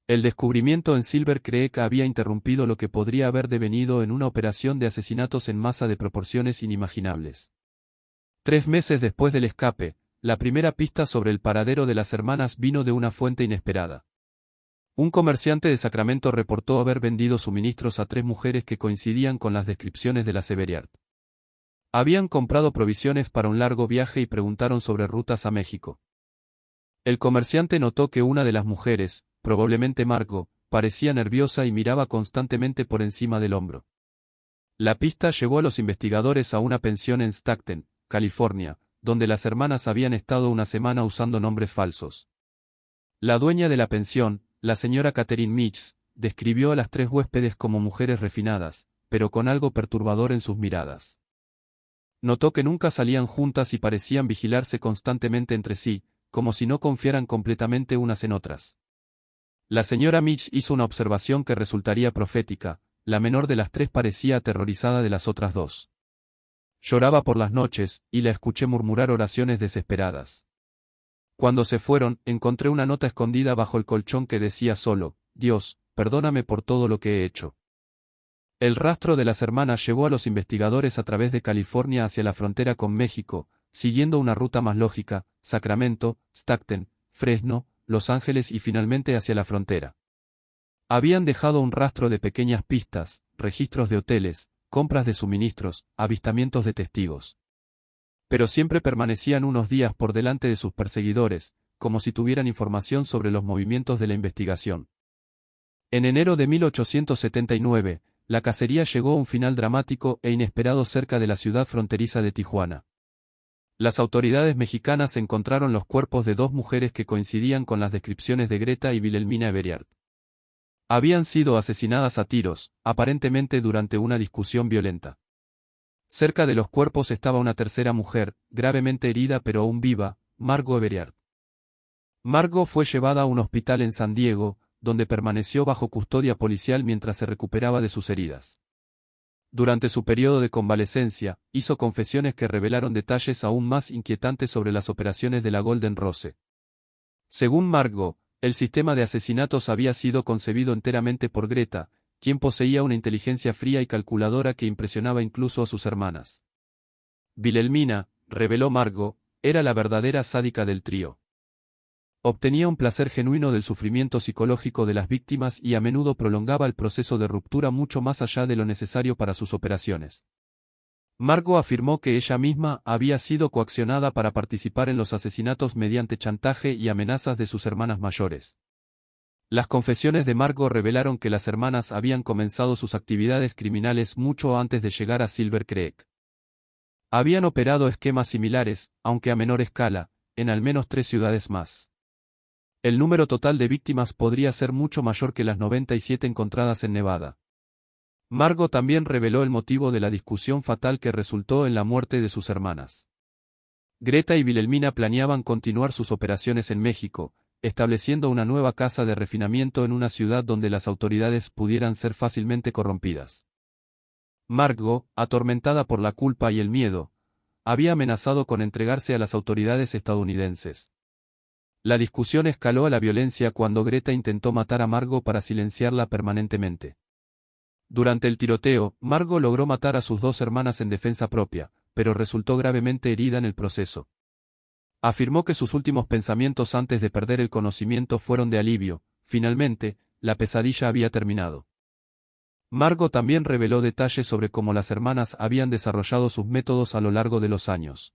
El descubrimiento en Silver Creek había interrumpido lo que podría haber devenido en una operación de asesinatos en masa de proporciones inimaginables. 3 meses después del escape, la primera pista sobre el paradero de las hermanas vino de una fuente inesperada. Un comerciante de Sacramento reportó haber vendido suministros a 3 mujeres que coincidían con las descripciones de la Severiard. Habían comprado provisiones para un largo viaje y preguntaron sobre rutas a México. El comerciante notó que una de las mujeres, probablemente Margot, parecía nerviosa y miraba constantemente por encima del hombro. La pista llevó a los investigadores a una pensión en Stockton, California, donde las hermanas habían estado una semana usando nombres falsos. La dueña de la pensión, la señora Catherine Mitchell, describió a las 3 huéspedes como mujeres refinadas, pero con algo perturbador en sus miradas. Notó que nunca salían juntas y parecían vigilarse constantemente entre sí, como si no confiaran completamente unas en otras. La señora Mitchell hizo una observación que resultaría profética: la menor de las 3 parecía aterrorizada de las otras 2. Lloraba por las noches, y la escuché murmurar oraciones desesperadas. Cuando se fueron, encontré una nota escondida bajo el colchón que decía solo: «Dios, perdóname por todo lo que he hecho». El rastro de las hermanas llevó a los investigadores a través de California hacia la frontera con México, siguiendo una ruta más lógica: Sacramento, Stockton, Fresno, Los Ángeles y finalmente hacia la frontera. Habían dejado un rastro de pequeñas pistas, registros de hoteles, compras de suministros, avistamientos de testigos. Pero siempre permanecían unos días por delante de sus perseguidores, como si tuvieran información sobre los movimientos de la investigación. En enero de 1879, la cacería llegó a un final dramático e inesperado cerca de la ciudad fronteriza de Tijuana. Las autoridades mexicanas encontraron los cuerpos de dos mujeres que coincidían con las descripciones de Greta y Wilhelmina Eberiart. Habían sido asesinadas a tiros, aparentemente durante una discusión violenta. Cerca de los cuerpos estaba una tercera mujer, gravemente herida pero aún viva, Margot Eberiart. Margot fue llevada a un hospital en San Diego, donde permaneció bajo custodia policial mientras se recuperaba de sus heridas. Durante su periodo de convalecencia, hizo confesiones que revelaron detalles aún más inquietantes sobre las operaciones de la Golden Rose. Según Margot, el sistema de asesinatos había sido concebido enteramente por Greta, quien poseía una inteligencia fría y calculadora que impresionaba incluso a sus hermanas. Wilhelmina, reveló Margot, era la verdadera sádica del trío. Obtenía un placer genuino del sufrimiento psicológico de las víctimas y a menudo prolongaba el proceso de ruptura mucho más allá de lo necesario para sus operaciones. Margot afirmó que ella misma había sido coaccionada para participar en los asesinatos mediante chantaje y amenazas de sus hermanas mayores. Las confesiones de Margot revelaron que las hermanas habían comenzado sus actividades criminales mucho antes de llegar a Silver Creek. Habían operado esquemas similares, aunque a menor escala, en al menos 3 ciudades más. El número total de víctimas podría ser mucho mayor que las 97 encontradas en Nevada. Margot también reveló el motivo de la discusión fatal que resultó en la muerte de sus hermanas. Greta y Wilhelmina planeaban continuar sus operaciones en México, estableciendo una nueva casa de refinamiento en una ciudad donde las autoridades pudieran ser fácilmente corrompidas. Margot, atormentada por la culpa y el miedo, había amenazado con entregarse a las autoridades estadounidenses. La discusión escaló a la violencia cuando Greta intentó matar a Margot para silenciarla permanentemente. Durante el tiroteo, Margot logró matar a sus 2 hermanas en defensa propia, pero resultó gravemente herida en el proceso. Afirmó que sus últimos pensamientos antes de perder el conocimiento fueron de alivio: finalmente, la pesadilla había terminado. Margot también reveló detalles sobre cómo las hermanas habían desarrollado sus métodos a lo largo de los años.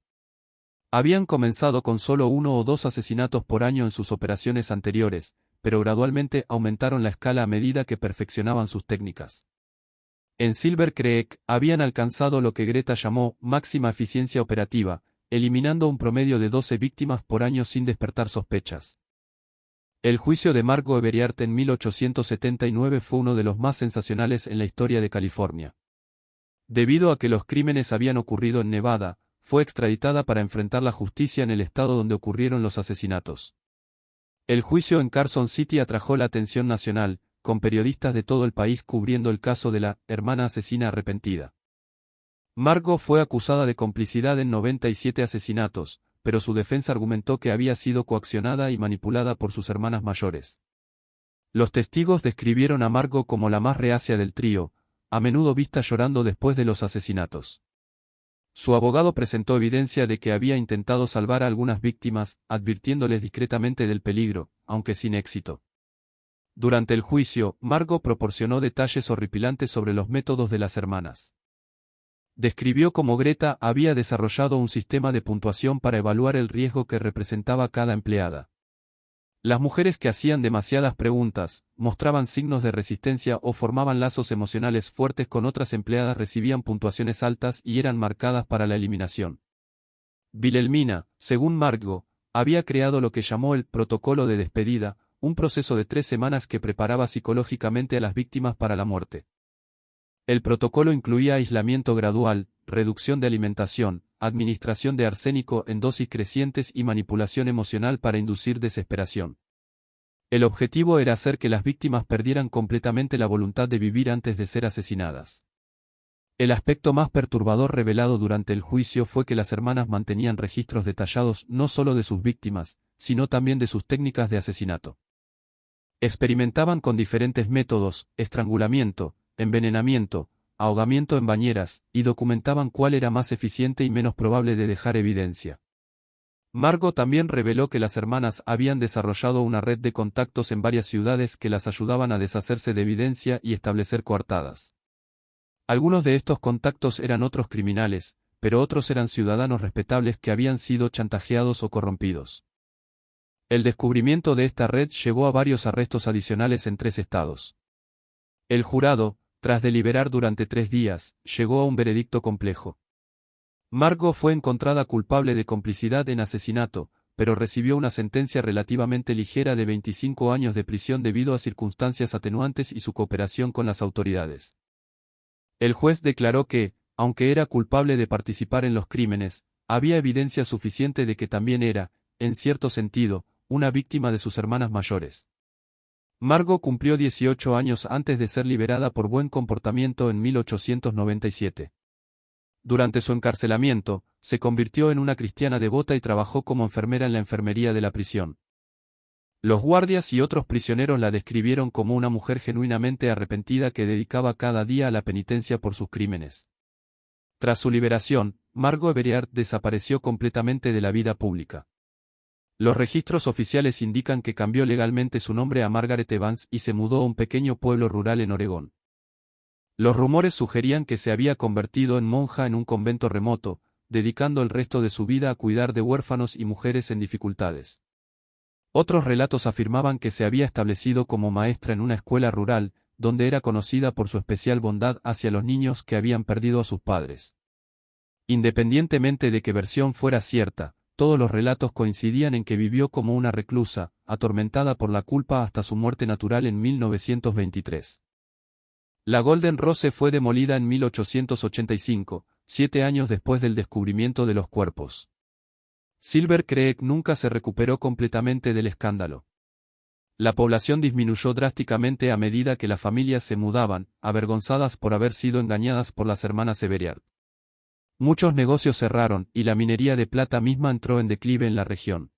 Habían comenzado con solo 1 o 2 asesinatos por año en sus operaciones anteriores, pero gradualmente aumentaron la escala a medida que perfeccionaban sus técnicas. En Silver Creek, habían alcanzado lo que Greta llamó máxima eficiencia operativa, eliminando un promedio de 12 víctimas por año sin despertar sospechas. El juicio de Margot Eberiart en 1879 fue uno de los más sensacionales en la historia de California. Debido a que los crímenes habían ocurrido en Nevada, fue extraditada para enfrentar la justicia en el estado donde ocurrieron los asesinatos. El juicio en Carson City atrajo la atención nacional, con periodistas de todo el país cubriendo el caso de la hermana asesina arrepentida. Margot fue acusada de complicidad en 97 asesinatos, pero su defensa argumentó que había sido coaccionada y manipulada por sus hermanas mayores. Los testigos describieron a Margot como la más reacia del trío, a menudo vista llorando después de los asesinatos. Su abogado presentó evidencia de que había intentado salvar a algunas víctimas, advirtiéndoles discretamente del peligro, aunque sin éxito. Durante el juicio, Margot proporcionó detalles horripilantes sobre los métodos de las hermanas. Describió cómo Greta había desarrollado un sistema de puntuación para evaluar el riesgo que representaba cada empleada. Las mujeres que hacían demasiadas preguntas, mostraban signos de resistencia o formaban lazos emocionales fuertes con otras empleadas recibían puntuaciones altas y eran marcadas para la eliminación. Wilhelmina, según Margot, había creado lo que llamó el protocolo de despedida, un proceso de 3 semanas que preparaba psicológicamente a las víctimas para la muerte. El protocolo incluía aislamiento gradual, reducción de alimentación, administración de arsénico en dosis crecientes y manipulación emocional para inducir desesperación. El objetivo era hacer que las víctimas perdieran completamente la voluntad de vivir antes de ser asesinadas. El aspecto más perturbador revelado durante el juicio fue que las hermanas mantenían registros detallados no solo de sus víctimas, sino también de sus técnicas de asesinato. Experimentaban con diferentes métodos: estrangulamiento, envenenamiento, ahogamiento en bañeras, y documentaban cuál era más eficiente y menos probable de dejar evidencia. Margot también reveló que las hermanas habían desarrollado una red de contactos en varias ciudades que las ayudaban a deshacerse de evidencia y establecer coartadas. Algunos de estos contactos eran otros criminales, pero otros eran ciudadanos respetables que habían sido chantajeados o corrompidos. El descubrimiento de esta red llevó a varios arrestos adicionales en 3 estados. El jurado, tras deliberar durante 3 días, llegó a un veredicto complejo. Margot fue encontrada culpable de complicidad en asesinato, pero recibió una sentencia relativamente ligera de 25 años de prisión debido a circunstancias atenuantes y su cooperación con las autoridades. El juez declaró que, aunque era culpable de participar en los crímenes, había evidencia suficiente de que también era, en cierto sentido, una víctima de sus hermanas mayores. Margot cumplió 18 años antes de ser liberada por buen comportamiento en 1897. Durante su encarcelamiento, se convirtió en una cristiana devota y trabajó como enfermera en la enfermería de la prisión. Los guardias y otros prisioneros la describieron como una mujer genuinamente arrepentida que dedicaba cada día a la penitencia por sus crímenes. Tras su liberación, Margot Everard desapareció completamente de la vida pública. Los registros oficiales indican que cambió legalmente su nombre a Margaret Evans y se mudó a un pequeño pueblo rural en Oregón. Los rumores sugerían que se había convertido en monja en un convento remoto, dedicando el resto de su vida a cuidar de huérfanos y mujeres en dificultades. Otros relatos afirmaban que se había establecido como maestra en una escuela rural, donde era conocida por su especial bondad hacia los niños que habían perdido a sus padres. Independientemente de qué versión fuera cierta, todos los relatos coincidían en que vivió como una reclusa, atormentada por la culpa hasta su muerte natural en 1923. La Golden Rose fue demolida en 1885, 7 años después del descubrimiento de los cuerpos. Silver Creek nunca se recuperó completamente del escándalo. La población disminuyó drásticamente a medida que las familias se mudaban, avergonzadas por haber sido engañadas por las hermanas Everard. Muchos negocios cerraron, y la minería de plata misma entró en declive en la región.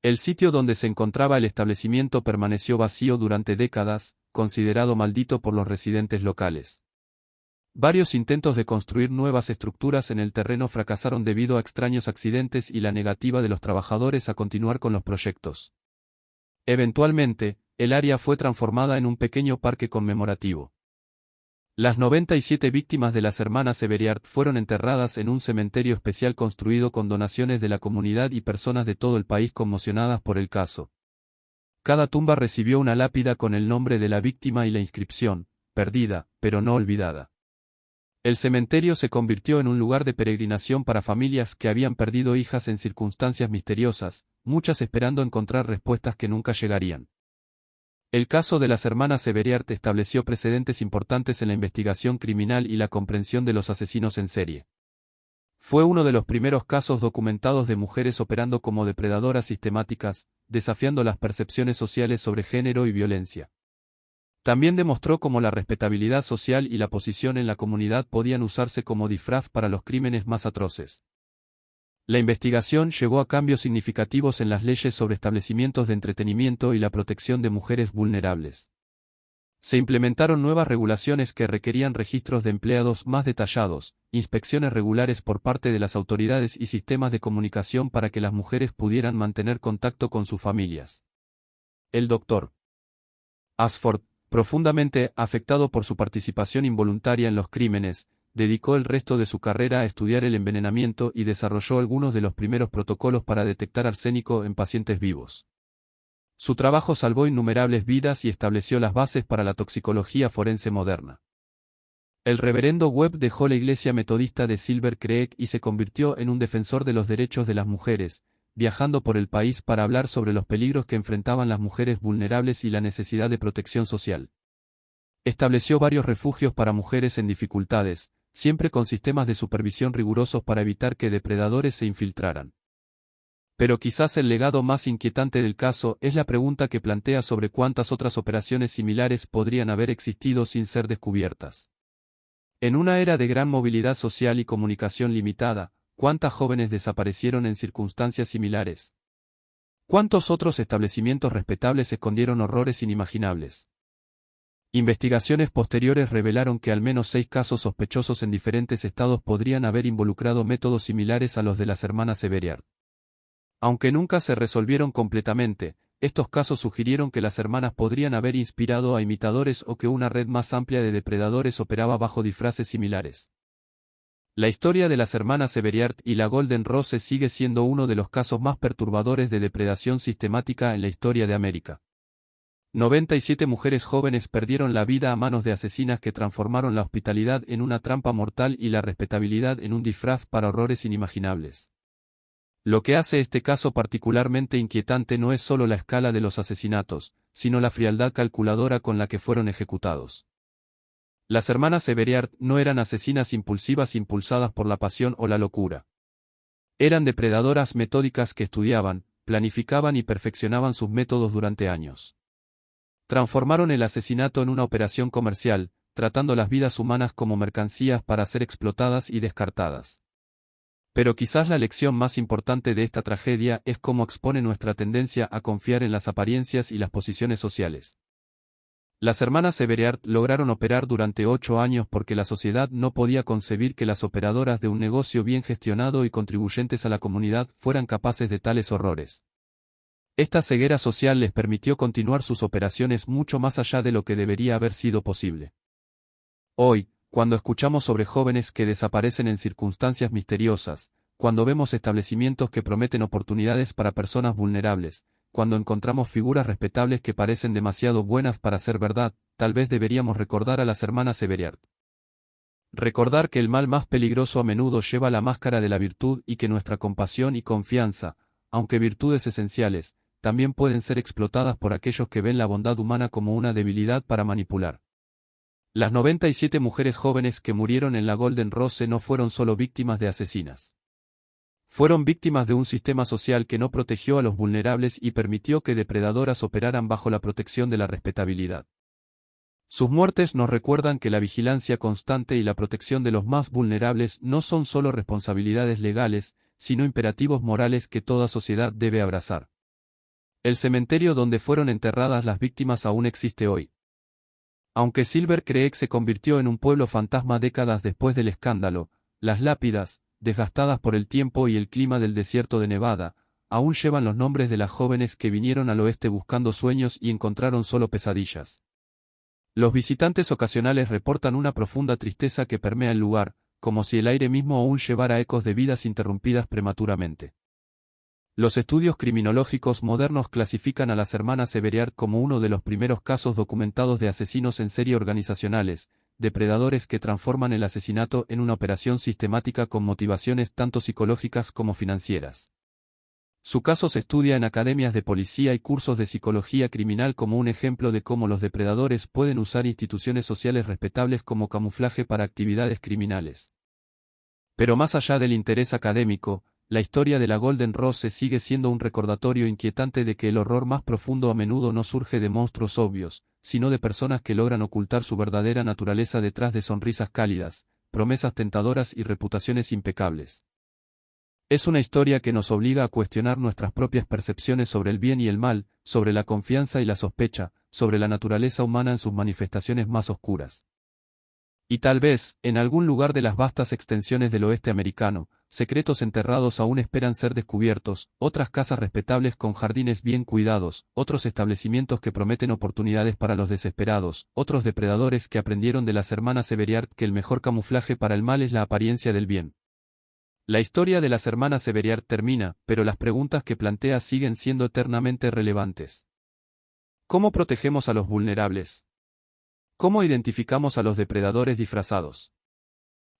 El sitio donde se encontraba el establecimiento permaneció vacío durante décadas, considerado maldito por los residentes locales. Varios intentos de construir nuevas estructuras en el terreno fracasaron debido a extraños accidentes y la negativa de los trabajadores a continuar con los proyectos. Eventualmente, el área fue transformada en un pequeño parque conmemorativo. Las 97 víctimas de las hermanas Everard fueron enterradas en un cementerio especial construido con donaciones de la comunidad y personas de todo el país conmocionadas por el caso. Cada tumba recibió una lápida con el nombre de la víctima y la inscripción, perdida, pero no olvidada. El cementerio se convirtió en un lugar de peregrinación para familias que habían perdido hijas en circunstancias misteriosas, muchas esperando encontrar respuestas que nunca llegarían. El caso de las hermanas Everard estableció precedentes importantes en la investigación criminal y la comprensión de los asesinos en serie. Fue uno de los primeros casos documentados de mujeres operando como depredadoras sistemáticas, desafiando las percepciones sociales sobre género y violencia. También demostró cómo la respetabilidad social y la posición en la comunidad podían usarse como disfraz para los crímenes más atroces. La investigación llevó a cambios significativos en las leyes sobre establecimientos de entretenimiento y la protección de mujeres vulnerables. Se implementaron nuevas regulaciones que requerían registros de empleados más detallados, inspecciones regulares por parte de las autoridades y sistemas de comunicación para que las mujeres pudieran mantener contacto con sus familias. El Dr. Ashford, profundamente afectado por su participación involuntaria en los crímenes, dedicó el resto de su carrera a estudiar el envenenamiento y desarrolló algunos de los primeros protocolos para detectar arsénico en pacientes vivos. Su trabajo salvó innumerables vidas y estableció las bases para la toxicología forense moderna. El reverendo Webb dejó la iglesia metodista de Silver Creek y se convirtió en un defensor de los derechos de las mujeres, viajando por el país para hablar sobre los peligros que enfrentaban las mujeres vulnerables y la necesidad de protección social. Estableció varios refugios para mujeres en dificultades, siempre con sistemas de supervisión rigurosos para evitar que depredadores se infiltraran. Pero quizás el legado más inquietante del caso es la pregunta que plantea sobre cuántas otras operaciones similares podrían haber existido sin ser descubiertas. En una era de gran movilidad social y comunicación limitada, ¿cuántas jóvenes desaparecieron en circunstancias similares? ¿Cuántos otros establecimientos respetables escondieron horrores inimaginables? Investigaciones posteriores revelaron que al menos 6 casos sospechosos en diferentes estados podrían haber involucrado métodos similares a los de las hermanas Severiard. Aunque nunca se resolvieron completamente, estos casos sugirieron que las hermanas podrían haber inspirado a imitadores o que una red más amplia de depredadores operaba bajo disfraces similares. La historia de las hermanas Severiard y la Golden Rose sigue siendo uno de los casos más perturbadores de depredación sistemática en la historia de América. 97 mujeres jóvenes perdieron la vida a manos de asesinas que transformaron la hospitalidad en una trampa mortal y la respetabilidad en un disfraz para horrores inimaginables. Lo que hace este caso particularmente inquietante no es solo la escala de los asesinatos, sino la frialdad calculadora con la que fueron ejecutados. Las hermanas Severiard no eran asesinas impulsivas impulsadas por la pasión o la locura. Eran depredadoras metódicas que estudiaban, planificaban y perfeccionaban sus métodos durante años. Transformaron el asesinato en una operación comercial, tratando las vidas humanas como mercancías para ser explotadas y descartadas. Pero quizás la lección más importante de esta tragedia es cómo expone nuestra tendencia a confiar en las apariencias y las posiciones sociales. Las hermanas Severiard lograron operar durante 8 años porque la sociedad no podía concebir que las operadoras de un negocio bien gestionado y contribuyentes a la comunidad fueran capaces de tales horrores. Esta ceguera social les permitió continuar sus operaciones mucho más allá de lo que debería haber sido posible. Hoy, cuando escuchamos sobre jóvenes que desaparecen en circunstancias misteriosas, cuando vemos establecimientos que prometen oportunidades para personas vulnerables, cuando encontramos figuras respetables que parecen demasiado buenas para ser verdad, tal vez deberíamos recordar a las hermanas Severiard. Recordar que el mal más peligroso a menudo lleva la máscara de la virtud y que nuestra compasión y confianza, aunque virtudes esenciales, también pueden ser explotadas por aquellos que ven la bondad humana como una debilidad para manipular. Las 97 mujeres jóvenes que murieron en la Golden Rose no fueron solo víctimas de asesinas. Fueron víctimas de un sistema social que no protegió a los vulnerables y permitió que depredadoras operaran bajo la protección de la respetabilidad. Sus muertes nos recuerdan que la vigilancia constante y la protección de los más vulnerables no son solo responsabilidades legales, sino imperativos morales que toda sociedad debe abrazar. El cementerio donde fueron enterradas las víctimas aún existe hoy. Aunque Silver Creek se convirtió en un pueblo fantasma décadas después del escándalo, las lápidas, desgastadas por el tiempo y el clima del desierto de Nevada, aún llevan los nombres de las jóvenes que vinieron al oeste buscando sueños y encontraron solo pesadillas. Los visitantes ocasionales reportan una profunda tristeza que permea el lugar, como si el aire mismo aún llevara ecos de vidas interrumpidas prematuramente. Los estudios criminológicos modernos clasifican a las hermanas Severiard como uno de los primeros casos documentados de asesinos en serie organizacionales, depredadores que transforman el asesinato en una operación sistemática con motivaciones tanto psicológicas como financieras. Su caso se estudia en academias de policía y cursos de psicología criminal como un ejemplo de cómo los depredadores pueden usar instituciones sociales respetables como camuflaje para actividades criminales. Pero más allá del interés académico, la historia de la Golden Rose sigue siendo un recordatorio inquietante de que el horror más profundo a menudo no surge de monstruos obvios, sino de personas que logran ocultar su verdadera naturaleza detrás de sonrisas cálidas, promesas tentadoras y reputaciones impecables. Es una historia que nos obliga a cuestionar nuestras propias percepciones sobre el bien y el mal, sobre la confianza y la sospecha, sobre la naturaleza humana en sus manifestaciones más oscuras. Y tal vez, en algún lugar de las vastas extensiones del oeste americano, secretos enterrados aún esperan ser descubiertos, otras casas respetables con jardines bien cuidados, otros establecimientos que prometen oportunidades para los desesperados, otros depredadores que aprendieron de las hermanas Severiard que el mejor camuflaje para el mal es la apariencia del bien. La historia de las hermanas Severiard termina, pero las preguntas que plantea siguen siendo eternamente relevantes. ¿Cómo protegemos a los vulnerables? ¿Cómo identificamos a los depredadores disfrazados?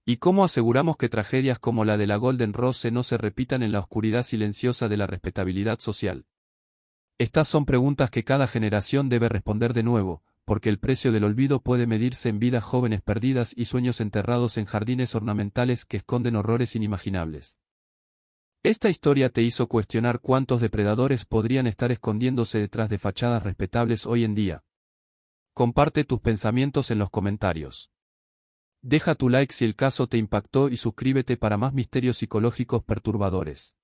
¿Y cómo aseguramos que tragedias como la de la Golden Rose no se repitan en la oscuridad silenciosa de la respetabilidad social? Estas son preguntas que cada generación debe responder de nuevo, porque el precio del olvido puede medirse en vidas jóvenes perdidas y sueños enterrados en jardines ornamentales que esconden horrores inimaginables. Esta historia te hizo cuestionar cuántos depredadores podrían estar escondiéndose detrás de fachadas respetables hoy en día. Comparte tus pensamientos en los comentarios. Deja tu like si el caso te impactó y suscríbete para más misterios psicológicos perturbadores.